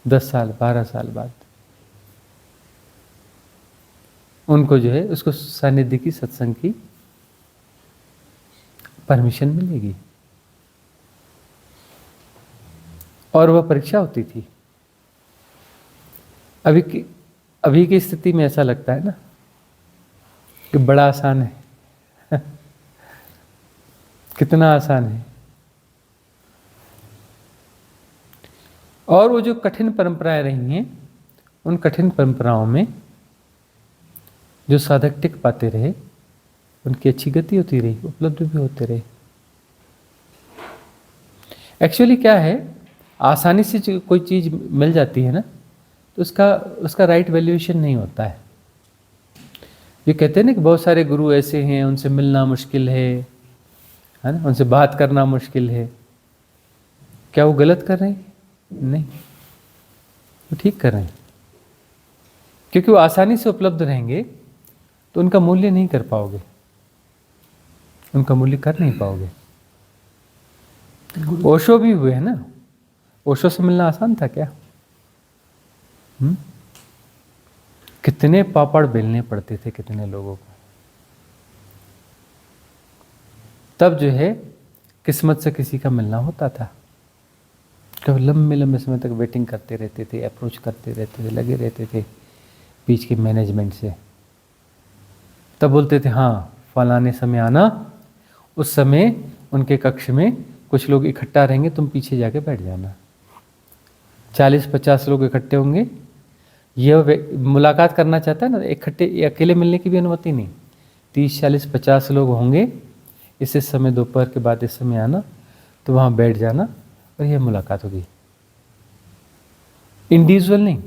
10 साल 12 साल बाद उनको जो है उसको सानिध्य की, सत्संग की परमिशन मिलेगी। और वह परीक्षा होती थी। अभी की स्थिति में ऐसा लगता है ना कि बड़ा आसान है कितना आसान है। और वो जो कठिन परंपराएं रही हैं, उन कठिन परंपराओं में जो साधक टिक पाते रहे, उनकी अच्छी गति होती रही, उपलब्ध भी होते रहे। एक्चुअली क्या है, आसानी से कोई चीज़ मिल जाती है ना, तो उसका राइट वैल्यूएशन नहीं होता है। ये कहते हैं ना कि बहुत सारे गुरु ऐसे हैं, उनसे मिलना मुश्किल है ना, उनसे बात करना मुश्किल है। क्या वो गलत कर रहे हैं? नहीं, वो ठीक कर रहे हैं, क्योंकि वो आसानी से उपलब्ध रहेंगे तो उनका मूल्य नहीं कर पाओगे, उनका मूल्य कर नहीं पाओगे। ओशो भी हुए हैं ना, ओशो से मिलना आसान था क्या? कितने पापड़ बेलने पड़ते थे कितने लोगों को। तब जो है किस्मत से किसी का मिलना होता था। कभी लंबे लंबे समय तक वेटिंग करते रहते थे, अप्रोच करते रहते थे, लगे रहते थे बीच के मैनेजमेंट से। तब बोलते थे हाँ फलाने समय आना, उस समय उनके कक्ष में कुछ लोग इकट्ठा रहेंगे, तुम पीछे जाके बैठ जाना। 40-50 लोग इकट्ठे होंगे, यह मुलाकात करना चाहता है ना, इकट्ठे अकेले मिलने की भी अनुमति नहीं। 30-40-50 लोग होंगे, इस समय दोपहर के बाद इस समय आना, तो वहाँ बैठ जाना और यह मुलाकात होगी। इंडिविजुअल नहीं,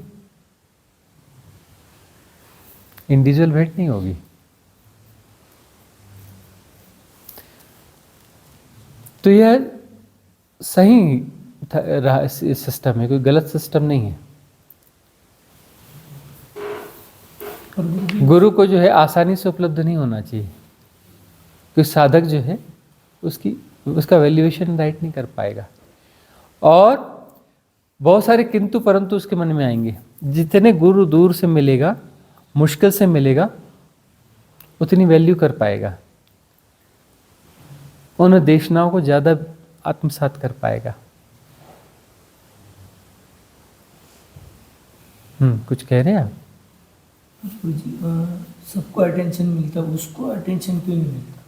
इंडिविजुअल भेंट नहीं होगी। तो यह सही सिस्टम है, कोई गलत सिस्टम नहीं है। गुरु को जो है आसानी से उपलब्ध नहीं होना चाहिए, क्योंकि साधक जो है उसका वैल्यूएशन राइट नहीं कर पाएगा, और बहुत सारे किंतु परंतु उसके मन में आएंगे। जितने गुरु दूर से मिलेगा, मुश्किल से मिलेगा, उतनी वैल्यू कर पाएगा, उन देशनाओं को ज़्यादा आत्मसात कर पाएगा। कुछ कह रहे हैं आप? सबको अटेंशन मिलता है, उसको अटेंशन क्यों नहीं मिलता?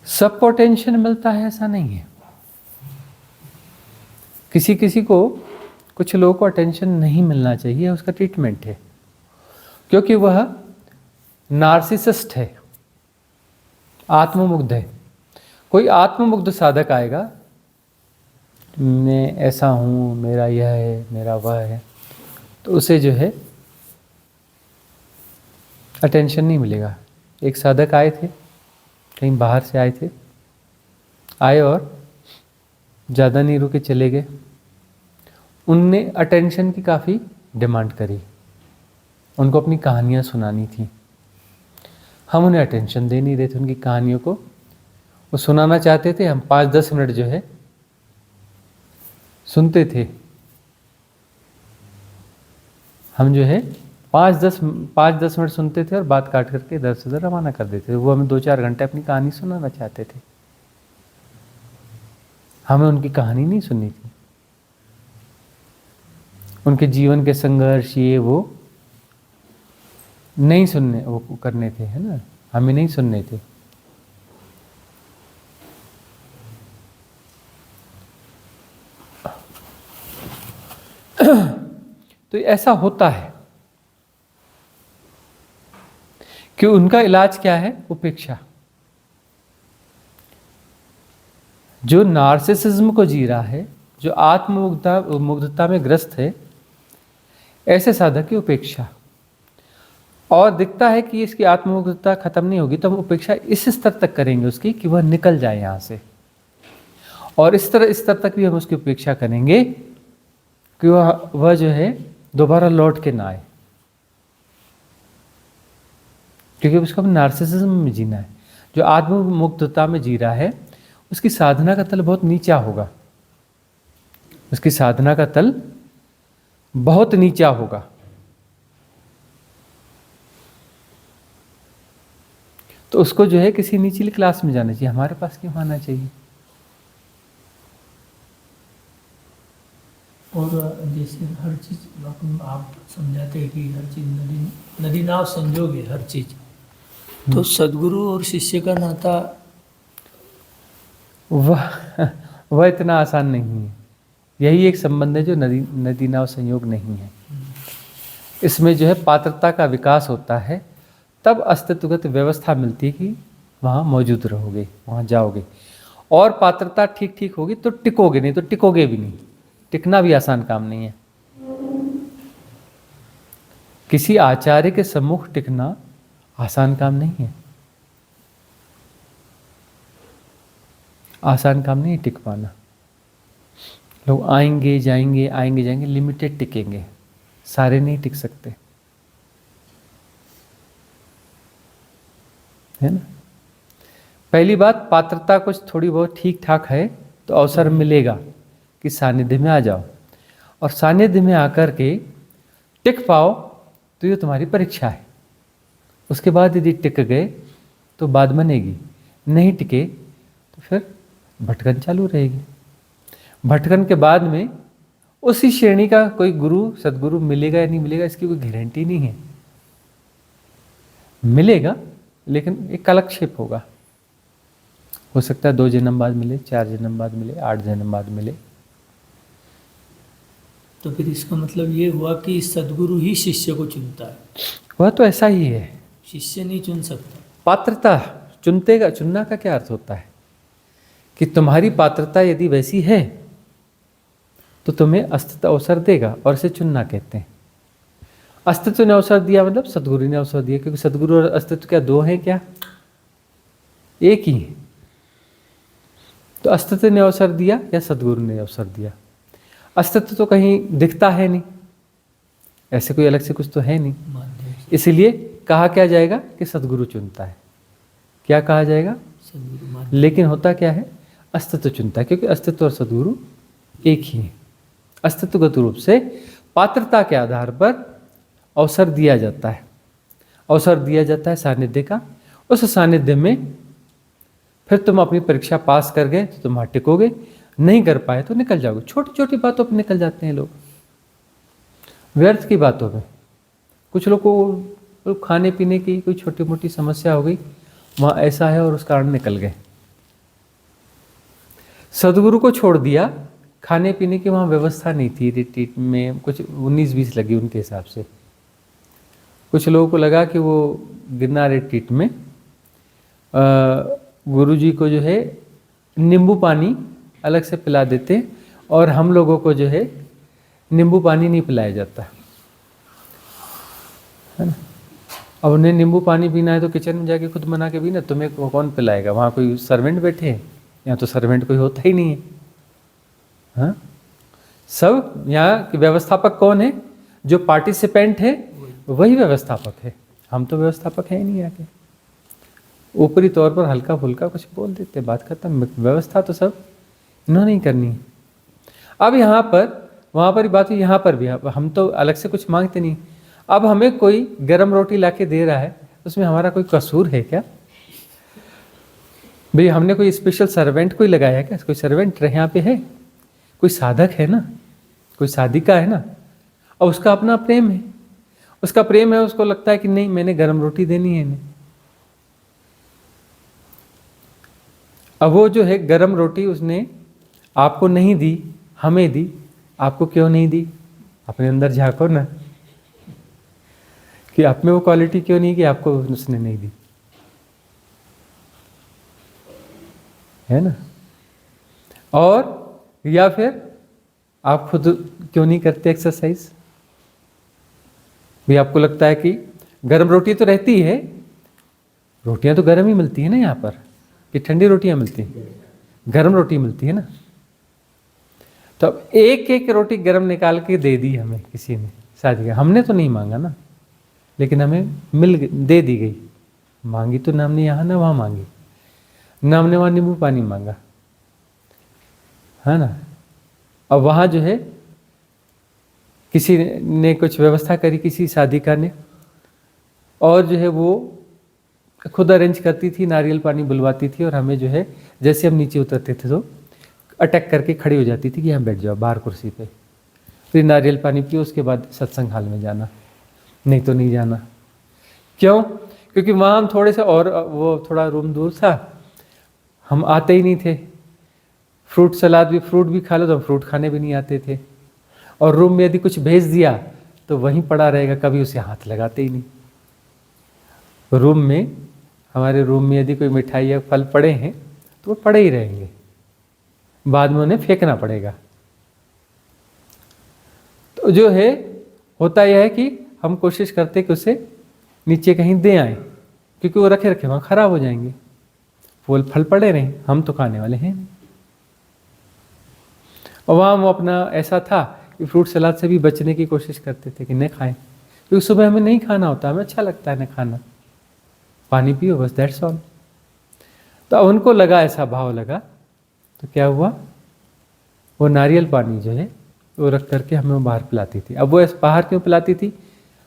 सबको अटेंशन मिलता है ऐसा नहीं है। किसी किसी को, कुछ लोगों को अटेंशन नहीं मिलना चाहिए, उसका ट्रीटमेंट है, क्योंकि वह नार्सिसिस्ट है, आत्ममुग्ध है। कोई आत्ममुग्ध साधक आएगा, मैं ऐसा हूँ, मेरा यह है, मेरा वह है, तो उसे जो है अटेंशन नहीं मिलेगा। एक साधक आए थे, कहीं बाहर से आए थे, आए और ज़्यादा नहीं रुके, चले गए। उनने अटेंशन की काफ़ी डिमांड करी, उनको अपनी कहानियाँ सुनानी थी। हम उन्हें अटेंशन दे नहीं रहे थे, उनकी कहानियों को वो सुनाना चाहते थे, हम 5-10 मिनट जो है सुनते थे। हम जो है 5-10 मिनट सुनते थे और बात काट करके इधर से उधर रवाना कर देते थे। वो हमें 2-4 घंटे अपनी कहानी सुनाना चाहते थे, हमें उनकी कहानी नहीं सुननी थी। उनके जीवन के संघर्ष ये वो नहीं सुनने, वो करने थे, है ना, हमें नहीं सुनने थे। तो ऐसा होता है कि उनका इलाज क्या है? उपेक्षा। जो नार्सिसिज्म को जी रहा है, जो आत्ममुग्धता में ग्रस्त है, ऐसे साधक की उपेक्षा। और दिखता है कि इसकी आत्ममुग्धता खत्म नहीं होगी, तो हम उपेक्षा इस स्तर तक करेंगे उसकी कि वह निकल जाए यहाँ से, और इस स्तर तक भी हम उसकी उपेक्षा करेंगे कि वह जो है दोबारा लौट के ना आए, क्योंकि उसको नार्सिसिज्म में जीना है। जो आत्ममुग्धता में जी रहा है, उसकी साधना का तल बहुत नीचा होगा, उसकी साधना का तल बहुत नीचा होगा। तो उसको जो है किसी निचली क्लास में जाना चाहिए, हमारे पास क्यों आना चाहिए? और जैसे हर चीज़ आप समझाते हैं कि हर चीज़ नदी नाव संजोग है हर चीज़, तो सदगुरु और शिष्य का नाता वह इतना आसान नहीं है। यही एक संबंध है जो नदी नाव संयोग नहीं है। इसमें जो है पात्रता का विकास होता है, तब अस्तित्वगत व्यवस्था मिलती है कि वहाँ मौजूद रहोगे, वहाँ जाओगे, और पात्रता ठीक ठीक होगी तो टिकोगे, नहीं तो टिकोगे भी नहीं। टिकना भी आसान काम नहीं है। किसी आचार्य के सम्मुख टिकना आसान काम नहीं है, आसान काम नहीं टिक पाना। लोग आएंगे जाएंगे, लिमिटेड टिकेंगे, सारे नहीं टिक सकते, है ना। पहली बात, पात्रता कुछ थोड़ी बहुत ठीक ठाक है तो अवसर मिलेगा कि सानिध्य में आ जाओ, और सानिध्य में आकर के टिक पाओ तो ये तुम्हारी परीक्षा है। उसके बाद यदि टिक गए तो बात बनेगी, नहीं टिके तो फिर भटकन चालू रहेगी। भटकन के बाद में उसी श्रेणी का कोई गुरु, सदगुरु मिलेगा या नहीं मिलेगा, इसकी कोई गारंटी नहीं है। मिलेगा लेकिन एक कालक्षेप होगा। हो सकता है 2 जन्म बाद मिले, 4 जन्म बाद मिले, 8 जन्म बाद मिले। तो फिर इसका मतलब ये हुआ कि सदगुरु ही शिष्य को चुनता है, वह तो ऐसा ही है। शिष्य नहीं चुन सकता। पात्रता चुनना का क्या अर्थ होता है कि तुम्हारी पात्रता यदि वैसी है तो तुम्हें अस्तित्व अवसर देगा, और इसे चुनना कहते हैं। अस्तित्व ने अवसर दिया मतलब सदगुरु ने अवसर दिया, क्योंकि सदगुरु और अस्तित्व क्या दो हैं क्या? एक ही है। तो अस्तित्व ने अवसर दिया या सदगुरु ने अवसर दिया? अस्तित्व तो कहीं दिखता है नहीं, ऐसे कोई अलग से कुछ तो है नहीं, माध्यम से इसलिए कहा क्या जाएगा कि सदगुरु चुनता है। क्या कहा जाएगा? सदगुरु माध्यम। लेकिन होता क्या है? अस्तित्व चुनता है, क्योंकि अस्तित्व और सदगुरु एक ही है। अस्तित्वगत रूप से पात्रता के आधार पर अवसर दिया जाता है, अवसर दिया जाता है सानिध्य का। उस सानिध्य में फिर तुम अपनी परीक्षा पास कर गए तो तुम वहाँ टिकोगे, नहीं कर पाए तो निकल जाओगे। छोटी छोटी बातों पर निकल जाते हैं लोग, व्यर्थ की बातों में। कुछ लोग को खाने पीने की कोई छोटी मोटी समस्या हो गई, वहाँ ऐसा है और उस कारण निकल गए। सदगुरु को छोड़ दिया, खाने पीने की वहाँ व्यवस्था नहीं थी, रिट्रीट में कुछ 19-20 लगी उनके हिसाब से। कुछ लोगों को लगा कि वो गिरनार रिट्रीट में गुरु जी को जो है नींबू पानी अलग से पिला देते, और हम लोगों को जो है नींबू पानी नहीं पिलाया जाता है ना। अब उन्हें नींबू पानी पीना है तो किचन में जाके खुद बना के पीना, तुम्हें कौन पिलाएगा? वहाँ कोई सर्वेंट बैठे हैं? यहाँ तो सर्वेंट कोई होता ही नहीं है। हाँ, सब यहाँ व्यवस्थापक कौन है? जो पार्टिसिपेंट है वही व्यवस्थापक है। हम तो व्यवस्थापक है ही नहीं। आके ऊपरी तौर पर हल्का फुल्का कुछ बोल देते, बात खत्म। व्यवस्था तो सब इन्होंने ही करनी है। अब यहाँ पर वहाँ पर ही बात हुई, यहाँ पर भी हम तो अलग से कुछ मांगते नहीं। अब हमें कोई गरम रोटी लाके दे रहा है, उसमें हमारा कोई कसूर है क्या? भाई हमने कोई स्पेशल सर्वेंट कोई लगाया है क्या? कोई सर्वेंट यहाँ पे है? कोई साधक है ना, कोई साधिका है ना, और उसका अपना प्रेम है। उसका प्रेम है, उसको लगता है कि नहीं मैंने गरम रोटी देनी है इन्हें। अब वो जो है गरम रोटी उसने आपको नहीं दी, हमें दी। आपको क्यों नहीं दी? अपने अंदर झांको ना कि आप में वो क्वालिटी क्यों नहीं कि आपको उसने नहीं दी, है ना। और या फिर आप खुद क्यों नहीं करते एक्सरसाइज? भी आपको लगता है कि गरम रोटी तो रहती है, रोटियां तो गरम ही मिलती है ना यहाँ पर, कि ठंडी रोटियां मिलती हैं? गरम रोटी मिलती है ना। तो अब एक एक रोटी गरम निकाल के दे दी हमें किसी ने, शादी का। हमने तो नहीं मांगा ना, लेकिन हमें दे दी गई। मांगी तो ना हमने यहाँ ना वहाँ मांगी, ना हमने वहाँ नींबू पानी मांगा, है ना। अब वहाँ जो है किसी ने कुछ व्यवस्था करी, किसी साधिका ने, और जो है वो खुद अरेंज करती थी, नारियल पानी बुलवाती थी, और हमें जो है जैसे हम नीचे उतरते थे तो अटैक करके खड़ी हो जाती थी कि यहाँ बैठ जाओ बाहर कुर्सी पे, फिर नारियल पानी पियो, उसके बाद सत्संग हाल में जाना, नहीं तो नहीं जाना। क्यों? क्योंकि वहाँ हम थोड़े से, और वो थोड़ा रूम दूर था, हम आते ही नहीं थे। फ्रूट सलाद भी, फ्रूट भी खा लो तो हम फ्रूट खाने भी नहीं आते थे। और रूम में यदि कुछ भेज दिया तो वहीं पड़ा रहेगा, कभी उसे हाथ लगाते ही नहीं। रूम में, हमारे रूम में यदि कोई मिठाई या फल पड़े हैं तो वो पड़े ही रहेंगे, बाद में उन्हें फेंकना पड़ेगा। तो जो है होता यह है कि हम कोशिश करते कि उसे नीचे कहीं दे आए, क्योंकि वो रखे रखे वहाँ खराब हो जाएंगे। फूल फल पड़े रहे, हम तो खाने वाले हैं नहीं। और वहाँ वो अपना ऐसा था कि फ्रूट सलाद से भी बचने की कोशिश करते थे कि न खाएं, क्योंकि सुबह हमें नहीं खाना होता, हमें अच्छा लगता है न खाना, पानी पियो बस, दैट्स ऑल। तो अब उनको लगा, ऐसा भाव लगा, तो क्या हुआ, वो नारियल पानी जो है वो रख करके हमें बाहर पिलाती थी। अब वो बाहर क्यों पिलाती थी?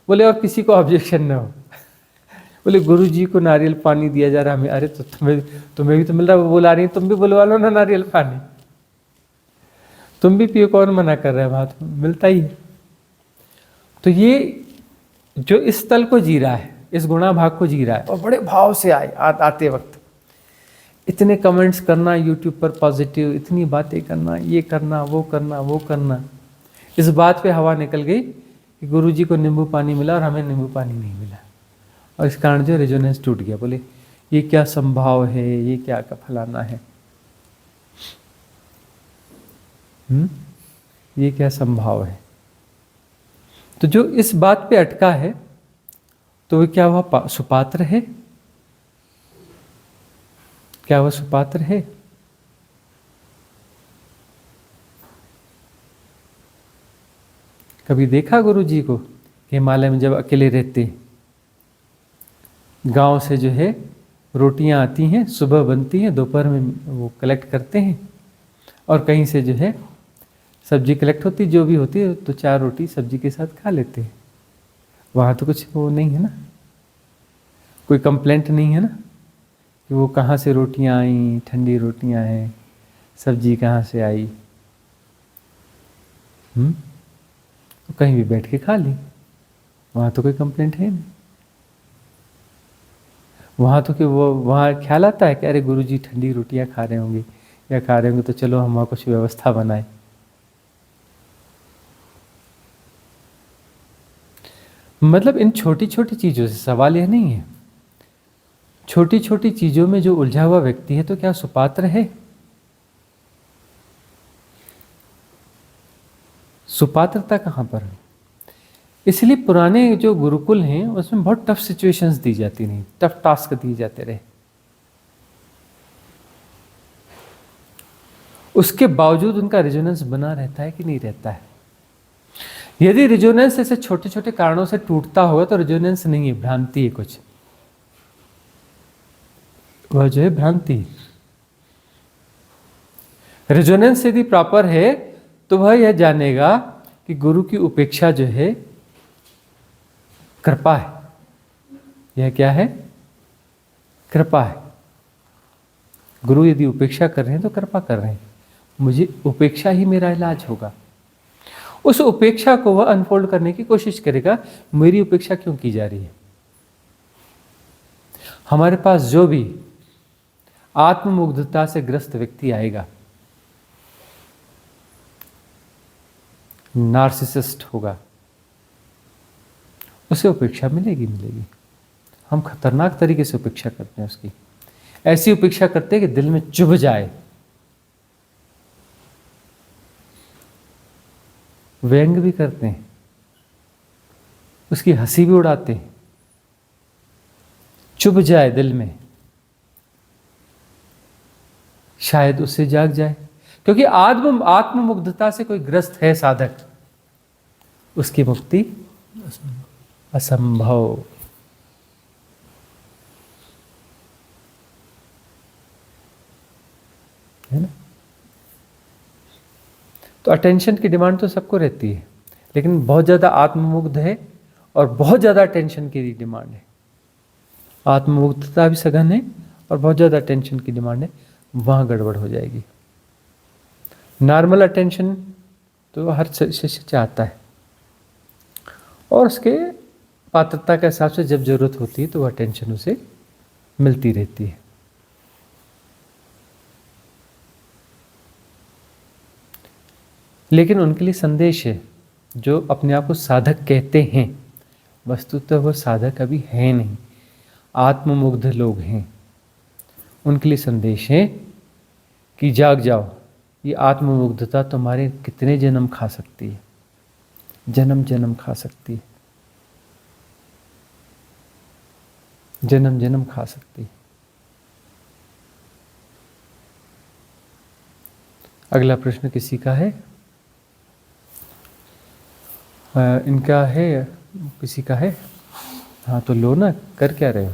बोले और किसी को ऑब्जेक्शन न हो। बोले गुरु जी को नारियल पानी दिया जा रहा हमें, अरे तो तुम्हें भी तो मिल रहा है, वो बुला रही है, तुम भी बुलवा लो ना नारियल पानी, तुम भी पियो, कौन मना कर रहा है, वहाँ तो मिलता ही है। तो ये जो इस तल को जी रहा है, इस गुणा भाग को जी रहा है और बड़े भाव से आते वक्त इतने कमेंट्स करना यूट्यूब पर पॉजिटिव, इतनी बातें करना, ये करना, वो करना, वो करना। इस बात पे हवा निकल गई कि गुरुजी को नींबू पानी मिला और हमें नींबू पानी नहीं मिला, और इस कारण जो रेजोनेंस टूट गया। बोले ये क्या संभाव है, ये क्या फलाना है, ये क्या संभाव है। तो जो इस बात पे अटका है तो वो क्या वह सुपात्र है? क्या वह सुपात्र है? कभी देखा गुरुजी को हिमालय में जब अकेले रहते, गांव से जो है रोटियां आती हैं, सुबह बनती हैं, दोपहर में वो कलेक्ट करते हैं, और कहीं से जो है सब्जी कलेक्ट होती, जो भी होती है, तो 4 रोटी सब्जी के साथ खा लेते हैं। वहाँ तो कुछ वो नहीं है ना, कोई कंप्लेंट नहीं है ना कि वो कहाँ से रोटियां आई, ठंडी रोटियां हैं, सब्जी कहाँ से आई। तो कहीं भी बैठ के खा ली, वहाँ तो कोई कंप्लेंट है नहीं। वहाँ तो कि वो वहाँ ख्याल आता है कि अरे गुरुजी ठंडी रोटियां खा रहे होंगे या खा रहे होंगे, तो चलो हम वहाँ कुछ व्यवस्था बनाए। मतलब इन छोटी छोटी चीज़ों से सवाल यह नहीं है, छोटी छोटी चीज़ों में जो उलझा हुआ व्यक्ति है तो क्या सुपात्र है? सुपात्रता कहाँ पर है? इसलिए पुराने जो गुरुकुल हैं उसमें बहुत टफ सिचुएशंस दी जाती नहीं, टफ टास्क दिए जाते रहे। उसके बावजूद उनका रेजोनेंस बना रहता है कि नहीं रहता है? यदि रेजोनेंस ऐसे छोटे छोटे कारणों से टूटता होगा तो रेजोनेंस नहीं है, भ्रांति है कुछ, वह जो है भ्रांति। रेजोनेंस यदि प्रॉपर है तो वह यह जानेगा कि गुरु की उपेक्षा जो है कृपा है। यह क्या है? कृपा है। गुरु यदि उपेक्षा कर रहे हैं तो कृपा कर रहे हैं, मुझे उपेक्षा ही मेरा इलाज होगा। उस उपेक्षा को वह अनफोल्ड करने की कोशिश करेगा, मेरी उपेक्षा क्यों की जा रही है। हमारे पास जो भी आत्ममुग्धता से ग्रस्त व्यक्ति आएगा, नार्सिसिस्ट होगा, उसे उपेक्षा मिलेगी। हम खतरनाक तरीके से उपेक्षा करते हैं उसकी, ऐसी उपेक्षा करते हैं कि दिल में चुभ जाए। व्यंग भी करते हैं, उसकी हंसी भी उड़ाते हैं, चुभ जाए दिल में, शायद उससे जाग जाए। क्योंकि आत्ममुग्धता से कोई ग्रस्त है साधक, उसकी मुक्ति असंभव। है ना? तो अटेंशन की डिमांड तो सबको रहती है, लेकिन बहुत ज़्यादा आत्ममुग्ध है और बहुत ज़्यादा अटेंशन की डिमांड है। आत्ममुग्धता भी सघन है और बहुत ज़्यादा अटेंशन की डिमांड है, वहाँ गड़बड़ हो जाएगी। नॉर्मल अटेंशन तो हर शिष्य चाहता है, और उसके पात्रता के हिसाब से जब जरूरत होती है तो वह अटेंशन उसे मिलती रहती है। लेकिन उनके लिए संदेश है, जो अपने आप को साधक कहते हैं, वस्तुतः वह साधक अभी है नहीं, आत्ममुग्ध लोग हैं। उनके लिए संदेश है कि जाग जाओ, ये आत्ममुग्धता तुम्हारे कितने जन्म खा सकती है, जन्म जन्म खा सकती है, जन्म जन्म खा सकती है। अगला प्रश्न किसी का है? इनका है, किसी का है? हाँ तो लो ना, कर क्या रहे हो?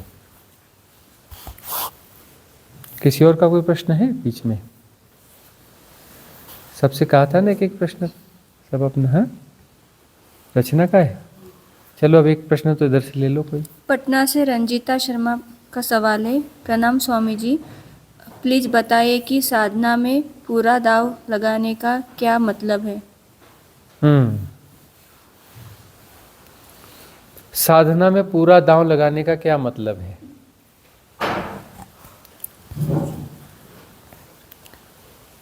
किसी और का कोई प्रश्न है बीच में? सबसे कहा था ना एक प्रश्न, सब अपना। हाँ, रचना का है। चलो अब एक प्रश्न तो इधर से ले लो कोई। पटना से रंजीता शर्मा का सवाल है। प्रणाम स्वामी जी, प्लीज बताइए कि साधना में पूरा दाव लगाने का क्या मतलब है? साधना में पूरा दांव लगाने का क्या मतलब है?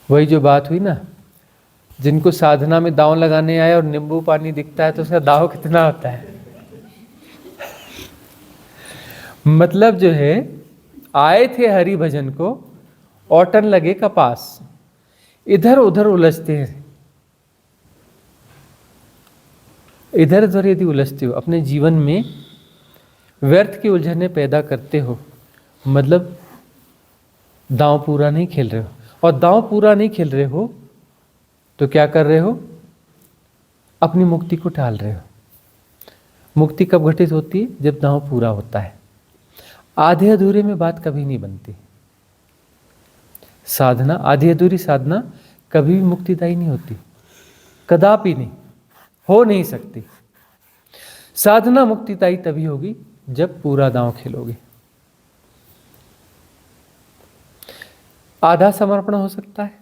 वही जो बात हुई ना, जिनको साधना में दांव लगाने आए और नींबू पानी दिखता है तो उसका दांव कितना होता है? मतलब जो है, आए थे हरि भजन को, औटन लगे कपास, इधर उधर उलझते हैं। इधर उधर यदि उलझते हो, अपने जीवन में व्यर्थ की उलझने पैदा करते हो, मतलब दांव पूरा नहीं खेल रहे हो। और दांव पूरा नहीं खेल रहे हो तो क्या कर रहे हो? अपनी मुक्ति को टाल रहे हो। मुक्ति कब घटित होती है? जब दांव पूरा होता है। आधे अधूरे में बात कभी नहीं बनती। साधना, आधी अधूरी साधना कभी भी मुक्तिदायी नहीं होती, कदापि नहीं, हो नहीं सकती। साधना मुक्तिदायी तभी होगी जब पूरा दांव खेलोगे। आधा समर्पण हो सकता है,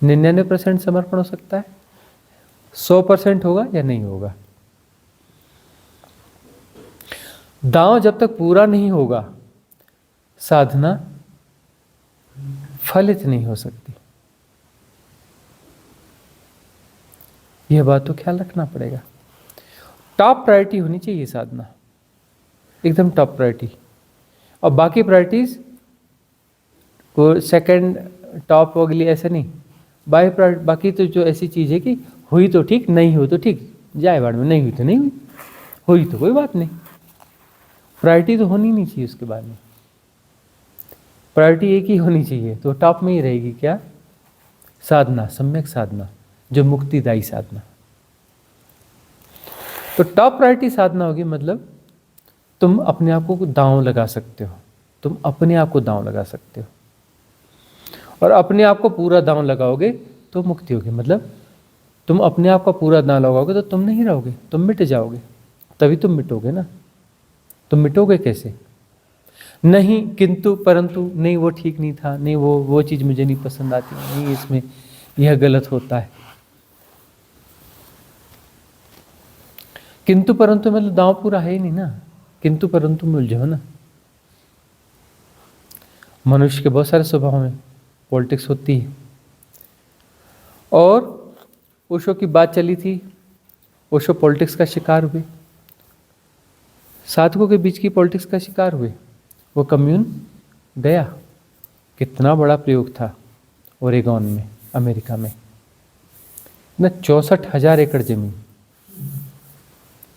99% समर्पण हो सकता है, 100% होगा या नहीं होगा। दांव जब तक पूरा नहीं होगा, साधना फलित नहीं हो सकती। यह बात तो ख्याल रखना पड़ेगा। टॉप प्रायोरिटी होनी चाहिए साधना, एकदम टॉप प्रायोरिटी। और बाकी प्रायोरिटीज को सेकंड टॉप हो गई ऐसे नहीं। बाकी तो जो ऐसी चीज़ है कि हुई तो ठीक, नहीं हुई तो ठीक, जाए बाढ़ में, नहीं हुई तो नहीं हुई, हुई तो कोई बात नहीं। प्रायोरिटी तो होनी नहीं चाहिए उसके बाद में। प्रायोरिटी एक ही होनी चाहिए, तो टॉप में ही रहेगी क्या? साधना, सम्यक साधना, जो मुक्तिदायी साधना। तो टॉप प्रायोरिटी साधना होगी, मतलब तुम अपने आप को दांव लगा सकते हो, तुम अपने आप को दांव लगा सकते हो। और अपने आप को पूरा दांव लगाओगे तो मुक्ति होगी। मतलब तुम अपने आप का पूरा दांव लगाओगे तो तुम नहीं रहोगे, तुम मिट जाओगे। तभी तुम मिटोगे ना। तुम मिटोगे कैसे? नहीं किंतु परंतु, नहीं वो ठीक नहीं था, नहीं वो चीज़ मुझे नहीं पसंद आती, नहीं इसमें यह गलत होता है। किंतु परंतु मतलब दांव पूरा है ही नहीं ना। किंतु परंतु में उलझो ना। मनुष्य के बहुत सारे स्वभाव में पॉलिटिक्स होती है। और ओशो की बात चली थी, ओशो पॉलिटिक्स का शिकार हुए, साधकों के बीच की पॉलिटिक्स का शिकार हुए। वो कम्यून गया, कितना बड़ा प्रयोग था ओरेगॉन में, अमेरिका में, ना 64,000 एकड़ जमीन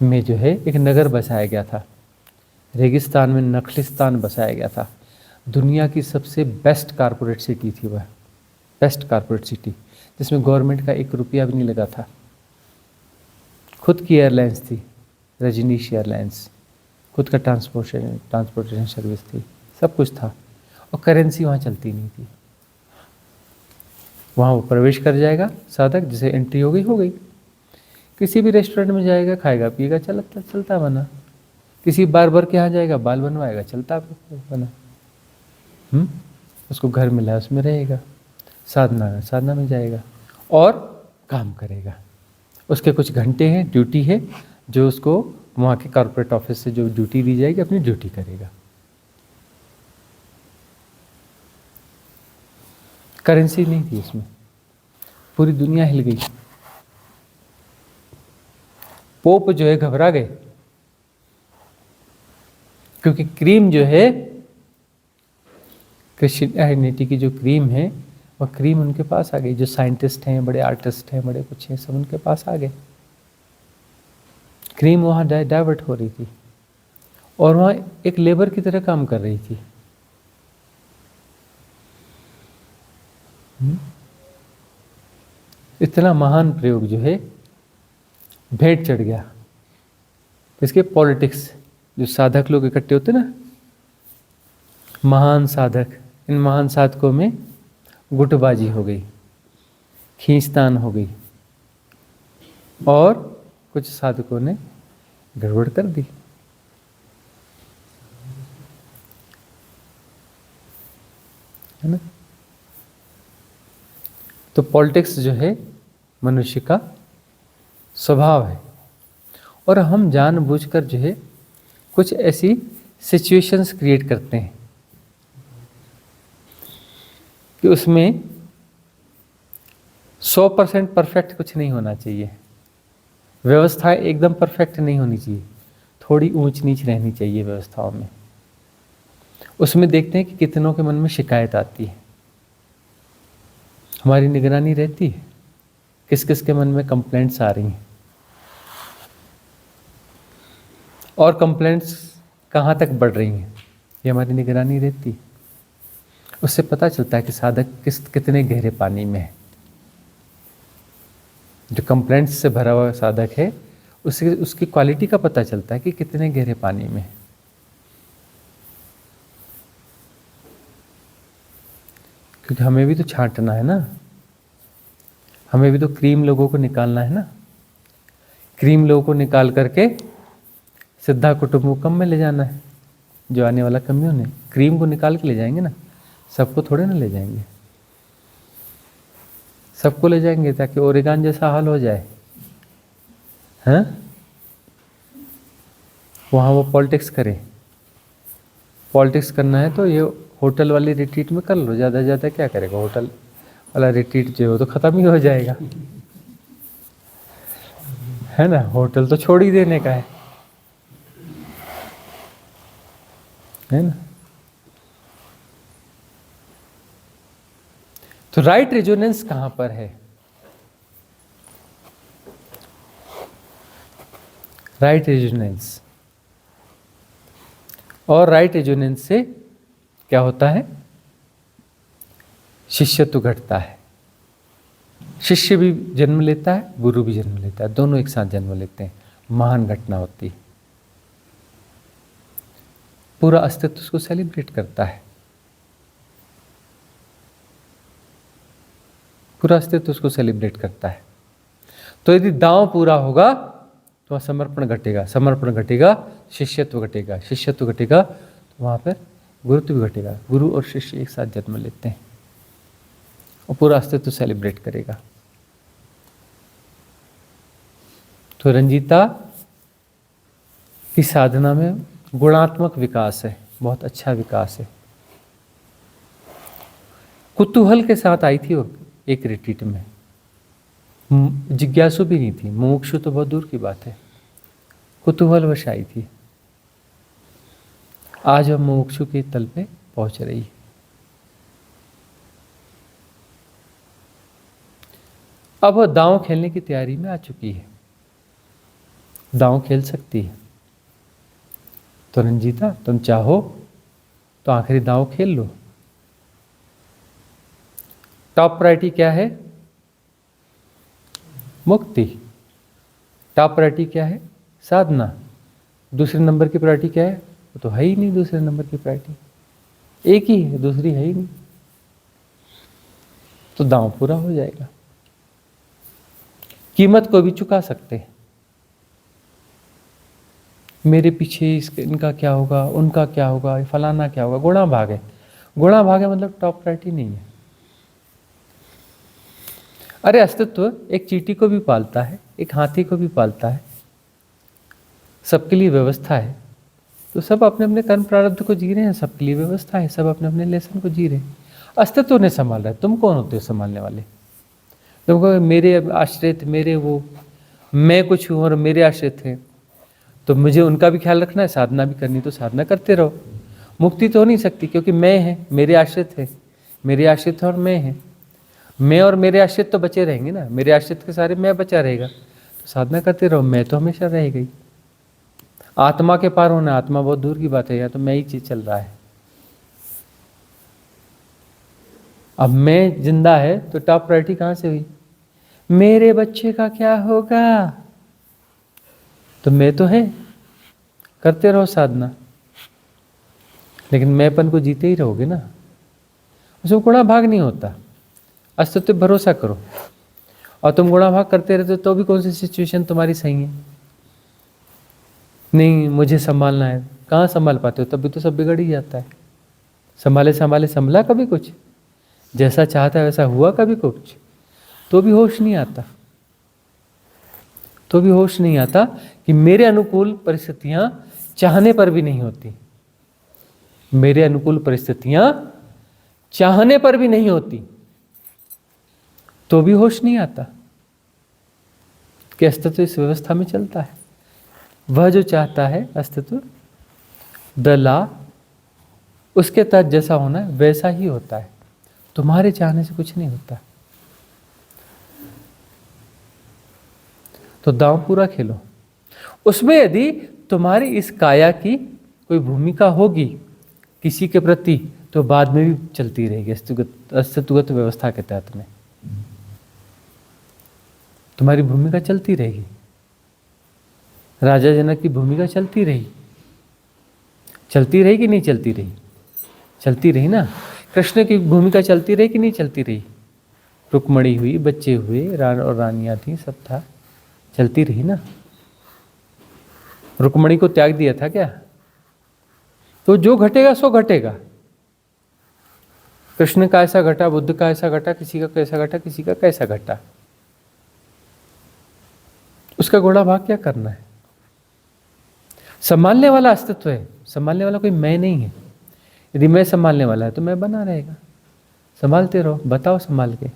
में जो है एक नगर बसाया गया था। रेगिस्तान में नखलिस्तान बसाया गया था। दुनिया की सबसे बेस्ट कारपोरेट सिटी थी वह, बेस्ट कारपोरेट सिटी, जिसमें गवर्नमेंट का 1 रुपया भी नहीं लगा था। खुद की एयरलाइंस थी, रजनीश एयरलाइंस, खुद का ट्रांसपोर्टेशन सर्विस थी, सब कुछ था। और करेंसी वहाँ चलती नहीं थी। वहाँ वो प्रवेश कर जाएगा साधक, जैसे एंट्री हो गई, किसी भी रेस्टोरेंट में जाएगा, खाएगा पिएगा, चलता बना। किसी बार्बर के यहाँ जाएगा, बाल बनवाएगा, चलता बना। उसको घर मिला है उसमें रहेगा, साधना में जाएगा और काम करेगा। उसके कुछ घंटे हैं, ड्यूटी है, जो उसको वहाँ के कॉर्पोरेट ऑफिस से जो ड्यूटी दी जाएगी, अपनी ड्यूटी करेगा। करेंसी नहीं थी उसमें, पूरी दुनिया हिल गई। पोप जो है घबरा गए, क्योंकि क्रीम जो है क्रिश्चियनिटी की जो क्रीम है, वह क्रीम उनके पास आ गई। जो साइंटिस्ट हैं, बड़े आर्टिस्ट हैं, बड़े कुछ हैं, सब उनके पास आ गए। क्रीम वहाँ डाइवर्ट हो रही थी और वहाँ एक लेबर की तरह काम कर रही थी। इतना महान प्रयोग जो है भेंट चढ़ गया। इसके पॉलिटिक्स, जो साधक लोग इकट्ठे होते ना, महान साधक, इन महान साधकों में गुटबाजी हो गई, खींचतान हो गई और कुछ साधकों ने गड़बड़ कर दी। है ना? तो पॉलिटिक्स जो है मनुष्य का स्वभाव है। और हम जानबूझकर जो है कुछ ऐसी सिचुएशंस क्रिएट करते हैं कि उसमें 100% परफेक्ट कुछ नहीं होना चाहिए, व्यवस्था एकदम परफेक्ट नहीं होनी चाहिए, थोड़ी ऊंच नीच रहनी चाहिए व्यवस्थाओं में। उसमें देखते हैं कि कितनों के मन में शिकायत आती है, हमारी निगरानी रहती है, किस किस के मन में कंप्लेंट्स आ रही हैं और कंप्लेंट्स कहाँ तक बढ़ रही हैं, ये हमारी निगरानी रहती है। उससे पता चलता है कि साधक कितने गहरे पानी में है। जो कंप्लेंट्स से भरा हुआ साधक है उसकी क्वालिटी का पता चलता है कि कितने गहरे पानी में है। क्योंकि हमें भी तो छांटना है ना, हमें भी तो क्रीम लोगों को निकालना है ना। क्रीम लोगों को निकाल करके सिद्धा कुटुंबकम में ले जाना है। जो आने वाला कम्यून है क्रीम को निकाल के ले जाएंगे ना, सबको थोड़े ना ले जाएंगे, सबको ले जाएंगे ताकि ओरेगान जैसा हाल हो जाए। हैं वहाँ वो पॉलिटिक्स करे, पॉलिटिक्स करना है तो ये होटल वाली रिट्रीट में कर लो, ज़्यादा से ज़्यादा क्या करेगा, होटल वाला रिट्रीट जो है तो ख़त्म ही हो जाएगा, है ना। होटल तो छोड़ ही देने का है ना। तो राइट रेजोनेंस कहां पर है? राइट रेजोनेंस, और राइट रेजोनेंस से क्या होता है? शिष्यत्व घटता है। शिष्य भी जन्म लेता है, गुरु भी जन्म लेता है, दोनों एक साथ जन्म लेते हैं। महान घटना होती है, पूरा अस्तित्व उसको सेलिब्रेट करता है, पूरा अस्तित्व उसको सेलिब्रेट करता है। तो यदि दांव पूरा होगा तो समर्पण घटेगा, समर्पण घटेगा, शिष्यत्व घटेगा, शिष्यत्व घटेगा तो वहाँ पर गुरुत्व भी घटेगा। गुरु और शिष्य एक साथ जन्म लेते हैं और पूरा अस्तित्व सेलिब्रेट करेगा। तो रंजीता की साधना में गुणात्मक विकास है, बहुत अच्छा विकास है। कुतूहल के साथ आई थी वो एक रिट्रीट में, जिज्ञासु भी नहीं थी, मुमुक्षु तो बहुत दूर की बात है, कुतूहलवश आई थी। आज वह मुमुक्षु के तल पे पहुंच रही है। अब वह दांव खेलने की तैयारी में आ चुकी है, दांव खेल सकती है। तो रंजीता तुम चाहो तो आखिरी दांव खेल लो। टॉप प्रायोरिटी क्या है? मुक्ति। टॉप प्रायोरिटी क्या है? साधना। दूसरे नंबर की प्रायोरिटी क्या है? वो तो है ही नहीं, दूसरे नंबर की प्रायोरिटी एक ही है, दूसरी है ही नहीं। तो दांव पूरा हो जाएगा। कीमत को भी चुका सकते हैं, मेरे पीछे इनका क्या होगा, उनका क्या होगा, फलाना क्या होगा, गुणा भाग है। गुणा भाग है मतलब टॉप प्रायोरिटी नहीं है। अरे अस्तित्व एक चींटी को भी पालता है, एक हाथी को भी पालता है, सबके लिए व्यवस्था है। तो सब अपने अपने कर्म प्रारब्ध को जी रहे हैं, सबके लिए व्यवस्था है, सब अपने अपने लेसन को जी रहे हैं। अस्तित्व ने संभाल रहा है, तुम कौन होते हो संभालने वाले? तुम कहो मेरे आश्रित, मेरे वो, मैं कुछ हूँ और मेरे आश्रित हैं, तो मुझे उनका भी ख्याल रखना है, साधना भी करनी तो साधना करते रहो। मुक्ति तो हो नहीं सकती क्योंकि मैं है, मेरे आश्रित है, मेरे आश्रित और मैं है। मैं और मेरे आश्रित तो बचे रहेंगे ना, मेरे आश्रित के सारे मैं बचा रहेगा, तो साधना करते रहो, मैं तो हमेशा रहेगा ही। आत्मा के पार होना, आत्मा बहुत दूर की बात है, या तो मैं ही चीज चल रहा है। अब मैं जिंदा है तो टॉप प्रायोरिटी कहाँ से हुई? मेरे बच्चे का क्या होगा? तो मैं तो है, करते रहो साधना, लेकिन मैंपन को जीते ही रहोगे ना, उसमें गुणा भाग नहीं होता। अस्तित्व पे भरोसा करो, और तुम गुणा भाग करते रहते तो भी कौन सी सिचुएशन तुम्हारी सही है? नहीं मुझे संभालना है, कहाँ संभाल पाते हो? तभी तो सब बिगड़ ही जाता है। संभाले संभाले संभला कभी कुछ? जैसा चाहता है वैसा हुआ कभी कुछ? तो भी होश नहीं आता, तो भी होश नहीं आता कि मेरे अनुकूल परिस्थितियां चाहने पर भी नहीं होती, मेरे अनुकूल परिस्थितियां चाहने पर भी नहीं होती, तो भी होश नहीं आता कि अस्तित्व इस व्यवस्था में चलता है। वह जो चाहता है अस्तित्व, द लॉ, उसके तहत जैसा होना है वैसा ही होता है। तुम्हारे चाहने से कुछ नहीं होता। तो दांव पूरा खेलो। उसमें यदि तुम्हारी इस काया की कोई भूमिका होगी किसी के प्रति, तो बाद में भी चलती रहेगी अस्तित्वगत व्यवस्था के तहत में तुम्हारी भूमिका चलती रहेगी। राजा जनक की भूमिका चलती रही, चलती रही कि नहीं चलती रही? चलती रही ना। कृष्ण की भूमिका चलती रही कि नहीं चलती रही? रुक्मणी हुई, बच्चे हुए, और रानियां थी, सब था, चलती रही ना। रुक्मणी को त्याग दिया था क्या? तो जो घटेगा सो घटेगा। कृष्ण का ऐसा घटा, बुद्ध का ऐसा घटा, किसी का कैसा घटा, किसी का कैसा घटा, उसका घोड़ा भाग क्या करना है? संभालने वाला अस्तित्व है, संभालने वाला कोई मैं नहीं है। यदि मैं संभालने वाला है तो मैं बना रहेगा। संभालते रहो, बताओ संभाल के।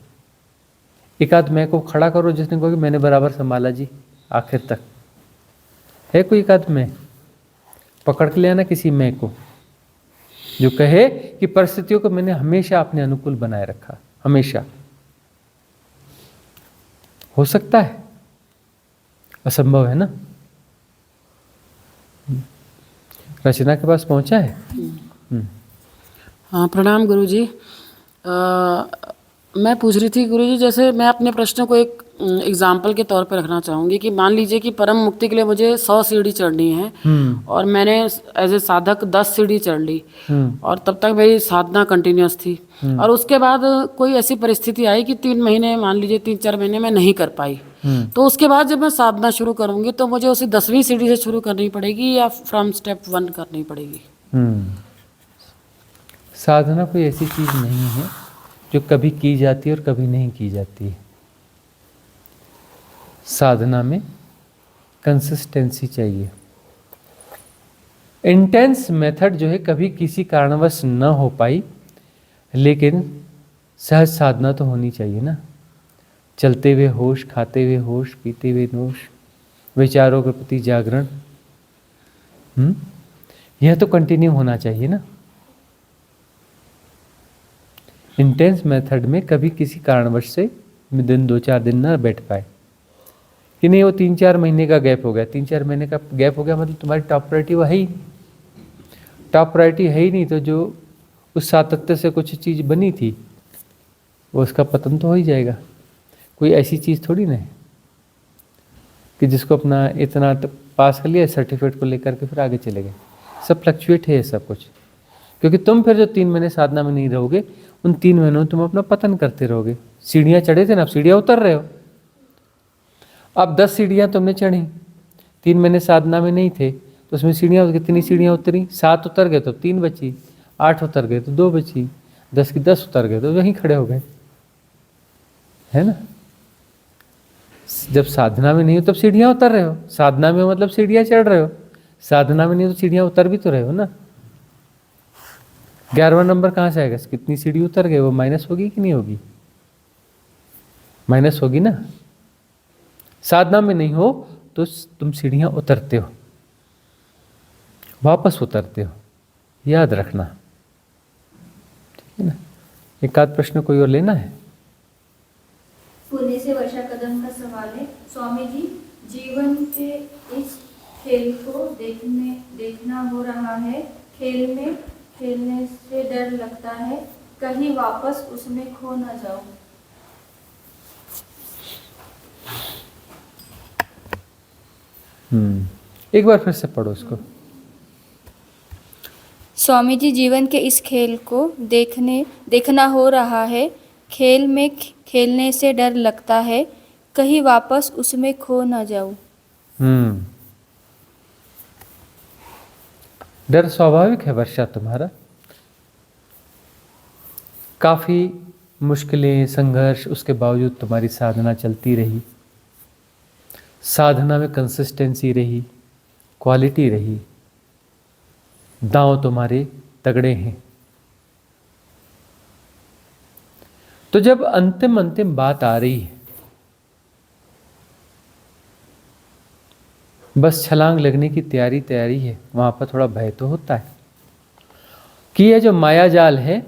एक आध मैं को खड़ा करो जिसने कहो कि मैंने बराबर संभाला जी आखिर तक। है कोई एक आध मैं? पकड़ के ले आना किसी मैं को जो कहे कि परिस्थितियों को मैंने हमेशा अपने अनुकूल बनाए रखा। हमेशा हो सकता है? असंभव है ना। रचना के पास पहुंचा है। हाँ, प्रणाम गुरुजी। मैं पूछ रही थी गुरुजी, जैसे मैं अपने प्रश्न को एक एग्जाम्पल के तौर पर रखना चाहूँगी कि मान लीजिए कि परम मुक्ति के लिए मुझे 100 सीढ़ी चढ़नी है और मैंने एज ए साधक 10 सीढ़ी चढ़ ली और तब तक मेरी साधना कंटिन्यूस थी और उसके बाद कोई ऐसी परिस्थिति आई कि 3 महीने, मान लीजिए 3-4 महीने मैं नहीं कर पाई, तो उसके बाद जब मैं साधना शुरू करूँगी तो मुझे उसी 10वीं सीढ़ी से शुरू करनी पड़ेगी या फ्रॉम स्टेप 1 करनी पड़ेगी? साधना कोई ऐसी चीज नहीं है जो कभी की जाती है और कभी नहीं की जाती है। साधना में कंसिस्टेंसी चाहिए। इंटेंस मेथड जो है कभी किसी कारणवश न हो पाई, लेकिन सहज साधना तो होनी चाहिए ना। चलते हुए होश, खाते हुए होश, पीते हुए नोश, विचारों के प्रति जागरण, यह तो कंटिन्यू होना चाहिए ना। इंटेंस मेथड में कभी किसी कारणवश से दिन 2-4 दिन ना बैठ पाए कि नहीं, वो 3-4 महीने का गैप हो गया। 3-4 महीने का गैप हो गया मतलब तुम्हारी टॉप प्रायोरिटी वो है ही, टॉप प्रायोरिटी है ही नहीं, तो जो उस सातत्य से कुछ चीज़ बनी थी वो उसका पतन तो हो ही जाएगा। कोई ऐसी चीज़ थोड़ी ना है कि जिसको अपना इतना पास कर लिया, सर्टिफिकेट को लेकर के फिर आगे चले गए। सब फ्लक्चुएट है सब कुछ, क्योंकि तुम फिर जो 3 महीने साधना में नहीं रहोगे, उन 3 महीनों में तुम अपना पतन करते रहोगे। सीढ़ियाँ चढ़े थे ना, अब सीढ़ियाँ उतर रहे हो। अब 10 सीढ़ियाँ तुमने चढ़ी, 3 महीने साधना में नहीं थे तो उसमें सीढ़ियाँ कितनी सीढ़ियाँ उतरी? 7 उतर गए तो 3 बची, 8 उतर गए तो 2 बची, 10 की 10 उतर गए तो वहीं खड़े हो गए, है ना। जब साधना में नहीं हो तब सीढ़ियाँ उतर रहे हो, साधना में मतलब सीढ़ियाँ चढ़ रहे हो, साधना में नहीं हो तो सीढ़ियाँ उतर भी तो रहे हो ना। 11वां नंबर कहाँ से आएगा? कितनी सीढ़ी उतर गए, वो माइनस होगी कि नहीं होगी? माइनस होगी ना। साधना में नहीं हो तो तुम सीढ़ियां उतरते हो, वापस उतरते हो, याद रखना, ठीक है ना। एक आध प्रश्न कोई और लेना है? पुणे से वर्षा कदम का सवाल है। स्वामी जी, जीवन के इस खेल को देखना हो रहा है, खेल में खेलने से डर लगता है, कहीं वापस उसमें खो न जाऊं। एक बार फिर से पढ़ो इसको। स्वामी जी, जीवन के इस खेल को देखना हो रहा है, खेल में खेलने से डर लगता है, कहीं वापस उसमें खो न जाऊं। डर स्वाभाविक है वर्षा तुम्हारा। काफी मुश्किलें, संघर्ष, उसके बावजूद तुम्हारी साधना चलती रही। साधना में कंसिस्टेंसी रही, क्वालिटी रही, दांव तुम्हारे तगड़े हैं। तो जब अंतिम अंतिम बात आ रही है, बस छलांग लगने की तैयारी है, वहां पर थोड़ा भय तो होता है कि यह जो माया जाल है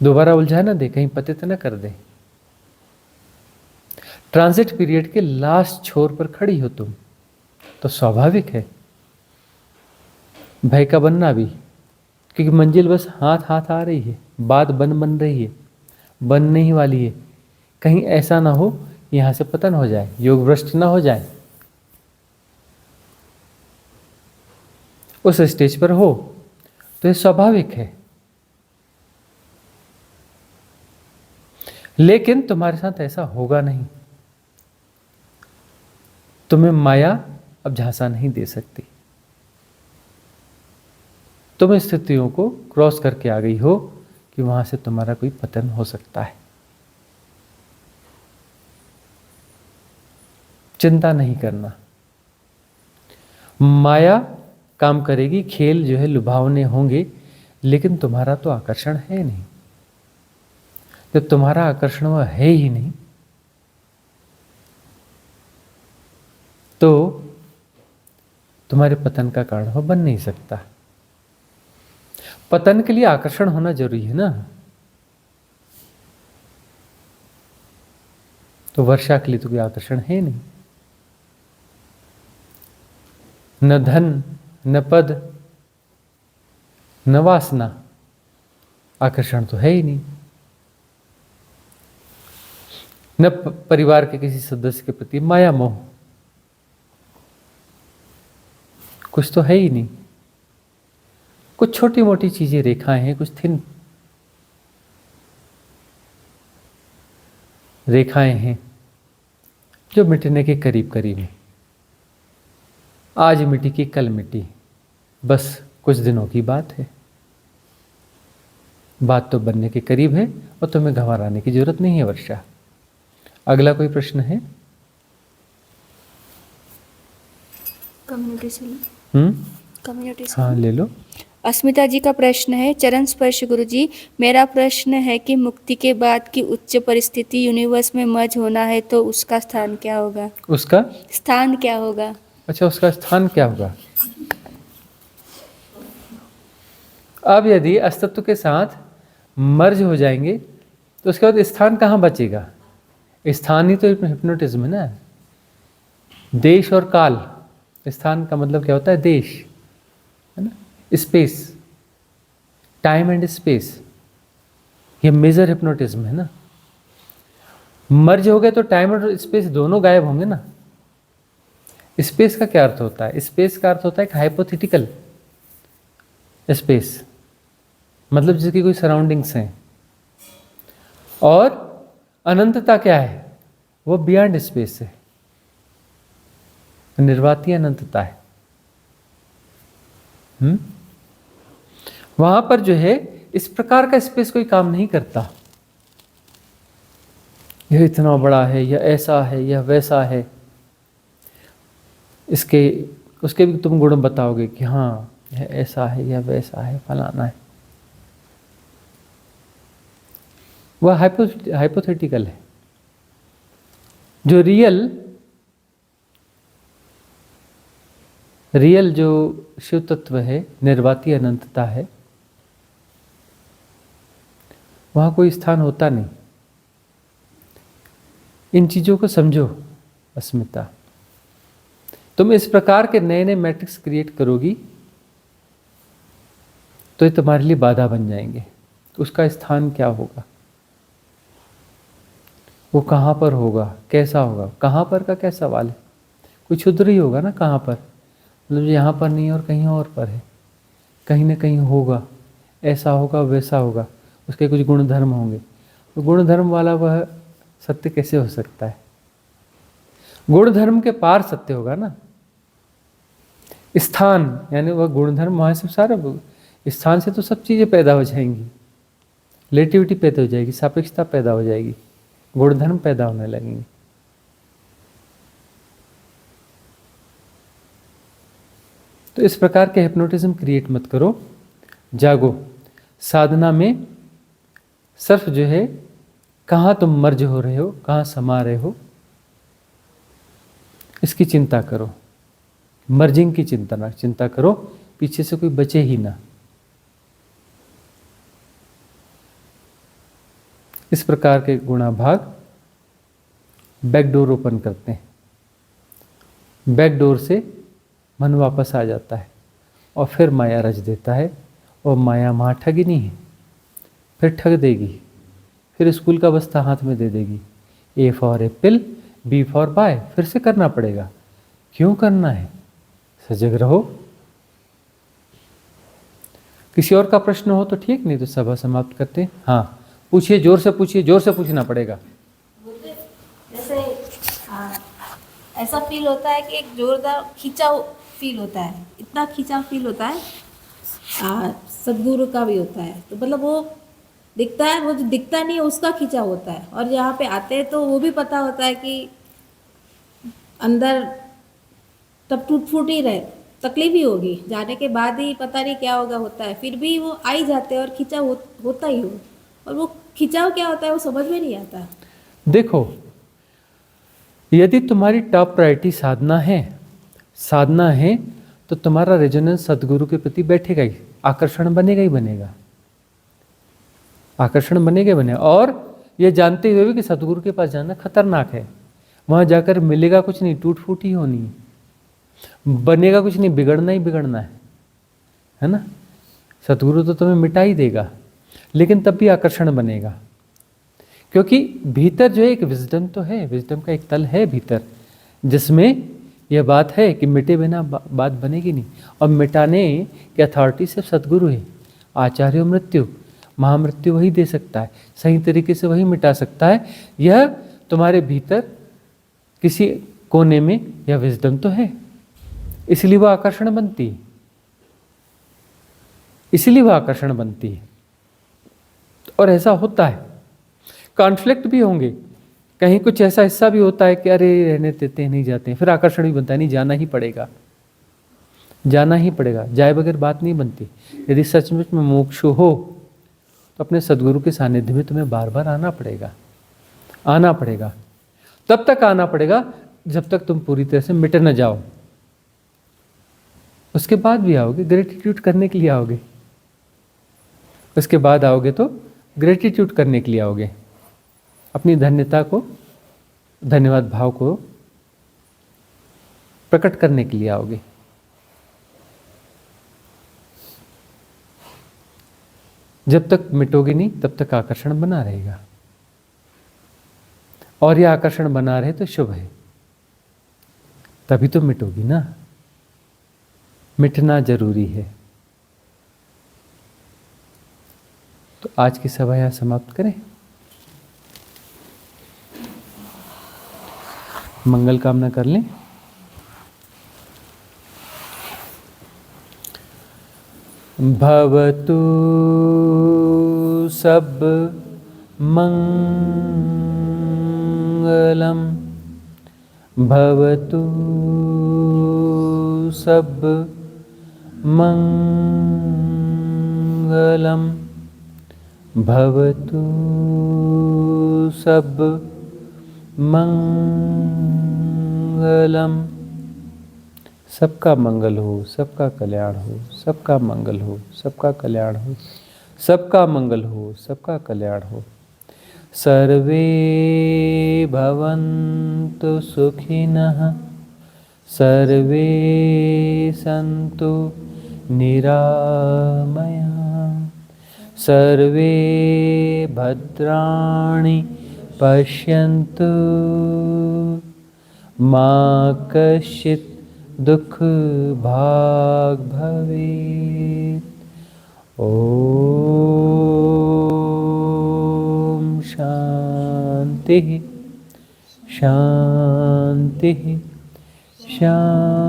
दोबारा उलझा ना दे, कहीं पतित न कर दे। ट्रांजिट पीरियड के लास्ट छोर पर खड़ी हो तुम, तो स्वाभाविक है भय का बनना भी, क्योंकि मंजिल बस हाथ हाथ आ रही है, बात बन रही है, बनने ही वाली है। कहीं ऐसा ना हो यहां से पतन हो जाए, योग भ्रष्ट ना हो जाए। उस स्टेज पर हो तो ये स्वाभाविक है। लेकिन तुम्हारे साथ ऐसा होगा नहीं। तुम्हें माया अब झांसा नहीं दे सकती। तुम स्थितियों को क्रॉस करके आ गई हो कि वहां से तुम्हारा कोई पतन हो सकता है। चिंता नहीं करना। माया काम करेगी, खेल जो है लुभावने होंगे, लेकिन तुम्हारा तो आकर्षण है नहीं। जब तुम्हारा आकर्षण वह है ही नहीं, तो तुम्हारे पतन का कारण वह बन नहीं सकता। पतन के लिए आकर्षण होना जरूरी है ना। तो वर्षा के लिए तो कोई आकर्षण है नहीं, न धन, न पद, न वासना, आकर्षण तो है ही नहीं। न परिवार के किसी सदस्य के प्रति माया मोह, कुछ तो है ही नहीं। कुछ छोटी मोटी चीजें रेखाएं हैं, कुछ थिन रेखाएं हैं जो मिटने के करीब करीब है। आज मिटी की कल मिटी, बस कुछ दिनों की बात है। बात तो बनने के करीब है और तुम्हें घबराने की जरूरत नहीं है वर्षा। अगला कोई प्रश्न है? कम्युनिटी से कम्युनिटी से हाँ ले लो। अस्मिता जी का प्रश्न है, चरण स्पर्श गुरुजी, मेरा प्रश्न है कि मुक्ति के बाद की उच्च परिस्थिति यूनिवर्स में मर्ज होना है, तो उसका स्थान क्या होगा? उसका स्थान क्या होगा? अच्छा, उसका स्थान क्या होगा? अब यदि अस्तित्व के साथ मर्ज हो जाएंगे तो उसके बाद स्थान कहाँ बचेगा? स्थान ही तो हिप्नोटिज्म है ना। देश और काल, स्थान का मतलब क्या होता है? देश, है ना, स्पेस, टाइम एंड स्पेस, ये मेजर हिप्नोटिज्म है ना। मर्ज हो गए तो टाइम और स्पेस दोनों गायब होंगे ना। स्पेस का क्या अर्थ होता है? स्पेस का अर्थ होता है हाइपोथेटिकल स्पेस, मतलब जिसकी कोई सराउंडिंग्स हैं। और अनंतता क्या है? वो बियॉन्ड स्पेस है, निर्वातीय अनंतता है। वहां पर जो है इस प्रकार का स्पेस कोई काम नहीं करता। यह इतना बड़ा है, यह ऐसा है, यह वैसा है, इसके उसके भी तुम गुण बताओगे कि हाँ यह ऐसा है, यह वैसा है, फलाना है। वह हाइपोथेटिकल है। जो रियल जो शिव तत्व है, निर्वातीय अनंतता है, वहां कोई स्थान होता नहीं। इन चीजों को समझो अस्मिता। तुम इस प्रकार के नए नए मैट्रिक्स क्रिएट करोगी तो ये तुम्हारे लिए बाधा बन जाएंगे। तो उसका स्थान क्या होगा? वो कहाँ पर होगा, कैसा होगा? कहाँ पर का क्या सवाल है? कोई क्षुद्र ही होगा ना कहाँ पर, मतलब यहाँ पर नहीं और कहीं और पर है। कहीं ना कहीं होगा, ऐसा होगा, वैसा होगा, उसके कुछ गुण धर्म होंगे। तो गुण धर्म वाला वह सत्य कैसे हो सकता है? गुण धर्म के पार सत्य होगा ना। स्थान यानी वह गुण धर्म, वहाँ से सारा स्थान से तो सब चीज़ें पैदा हो जाएंगी। रिलेटिविटी पैदा हो जाएगी, सापेक्षता पैदा हो जाएगी, गुण धर्म पैदा होने लगेंगे। तो इस प्रकार के हिप्नोटिज्म क्रिएट मत करो, जागो। साधना में सिर्फ जो है कहाँ तुम मर्ज हो रहे हो, कहाँ समा रहे हो, इसकी चिंता करो। मर्जिंग की चिंता करो, पीछे से कोई बचे ही ना। इस प्रकार के गुणाभाग बैकडोर ओपन करते हैं। बैकडोर से मन वापस आ जाता है और फिर माया रच देता है, और माया वहाँ ठगिनी है, फिर ठग देगी, फिर स्कूल का बस्ता हाथ में दे देगी। A for apple, B for boy, फिर से करना पड़ेगा। क्यों करना है? सजग रहो। किसी और का प्रश्न हो तो ठीक, नहीं तो सभा समाप्त करते हैं। हाँ पूछिए, जोर से पूछिए, जोर से पूछना पड़ेगा। जैसे ऐसा फील होता है कि एक जोरदार खिंचाव फील होता है, इतना खिंचाव फील होता है, सदगुरु का भी होता है। तो मतलब वो दिखता है, वो जो दिखता नहीं है उसका खिंचाव होता है, और यहाँ पे आते हैं तो वो भी पता होता है कि अंदर तब टूट फूट ही रहे, तकलीफ ही होगी, जाने के बाद ही पता नहीं क्या होगा होता है, फिर भी वो आ ही जाते हैं और खिंचाव होता ही हो। और वो खिंचाव क्या होता है वो समझ में नहीं आता। देखो, यदि तुम्हारी टॉप प्रायोरिटी साधना है तो तुम्हारा रेजोनेंस सदगुरु के प्रति बैठेगा ही, आकर्षण बनेगा ही बनेगा, आकर्षण बनेगा ही बनेगा। और ये जानते हुए भी कि सदगुरु के पास जाना खतरनाक है, वहाँ जाकर मिलेगा कुछ नहीं, टूट फूट ही होनी है, बनेगा कुछ नहीं, बिगड़ना ही बिगड़ना है ना। सदगुरु तो तुम्हें मिटा ही देगा, लेकिन तब भी आकर्षण बनेगा, क्योंकि भीतर जो है एक विजडम तो है, विजडम का एक तल है भीतर, जिसमें यह बात है कि मिटे बिना बात बनेगी नहीं। और मिटाने की अथॉरिटी सिर्फ सदगुरु है। आचार्य मृत्यु, महामृत्यु वही दे सकता है, सही तरीके से वही मिटा सकता है। यह तुम्हारे भीतर किसी कोने में यह विजडम तो है, इसलिए वह आकर्षण बनती है, इसलिए वह आकर्षण बनती है। और ऐसा होता है, कॉन्फ्लिक्ट भी होंगे, कहीं कुछ ऐसा हिस्सा भी होता है कि अरे रहने देते हैं, नहीं जाते हैं, फिर आकर्षण भी बनता है, नहीं जाना ही पड़ेगा, जाना ही पड़ेगा, जाए बगैर बात नहीं बनती। यदि सचमुच में मोक्षु हो तो अपने सदगुरु के सानिध्य में तुम्हें बार बार आना पड़ेगा, आना पड़ेगा। तब तक आना पड़ेगा जब तक तुम पूरी तरह से मिट न जाओ। उसके बाद भी आओगे, ग्रेटिट्यूड करने के लिए आओगे, उसके बाद आओगे तो ग्रेटिट्यूड करने के लिए आओगे, अपनी धन्यता को, धन्यवाद भाव को प्रकट करने के लिए आओगे। जब तक मिटोगे नहीं तब तक आकर्षण बना रहेगा, और यह आकर्षण बना रहे तो शुभ है, तभी तो मिटोगी ना। मिटना जरूरी है। तो आज की सभा यहाँ समाप्त करें। मंगल कामना कर लें। भवतु सब मंगलम, भवतु सब मंगलम, भवतु सब मंगलम। सबका मंगल हो, सबका कल्याण हो, सबका मंगल हो, सबका कल्याण हो, सबका मंगल हो, सबका कल्याण हो। सर्वे भवन्तु सुखिनः, सर्वे सन्तु निरामयाः, सर्वे भद्राणि पश्यन्तु, मा कश्चित् दुख भाग भवेत्। ओम शांति शांति शांति।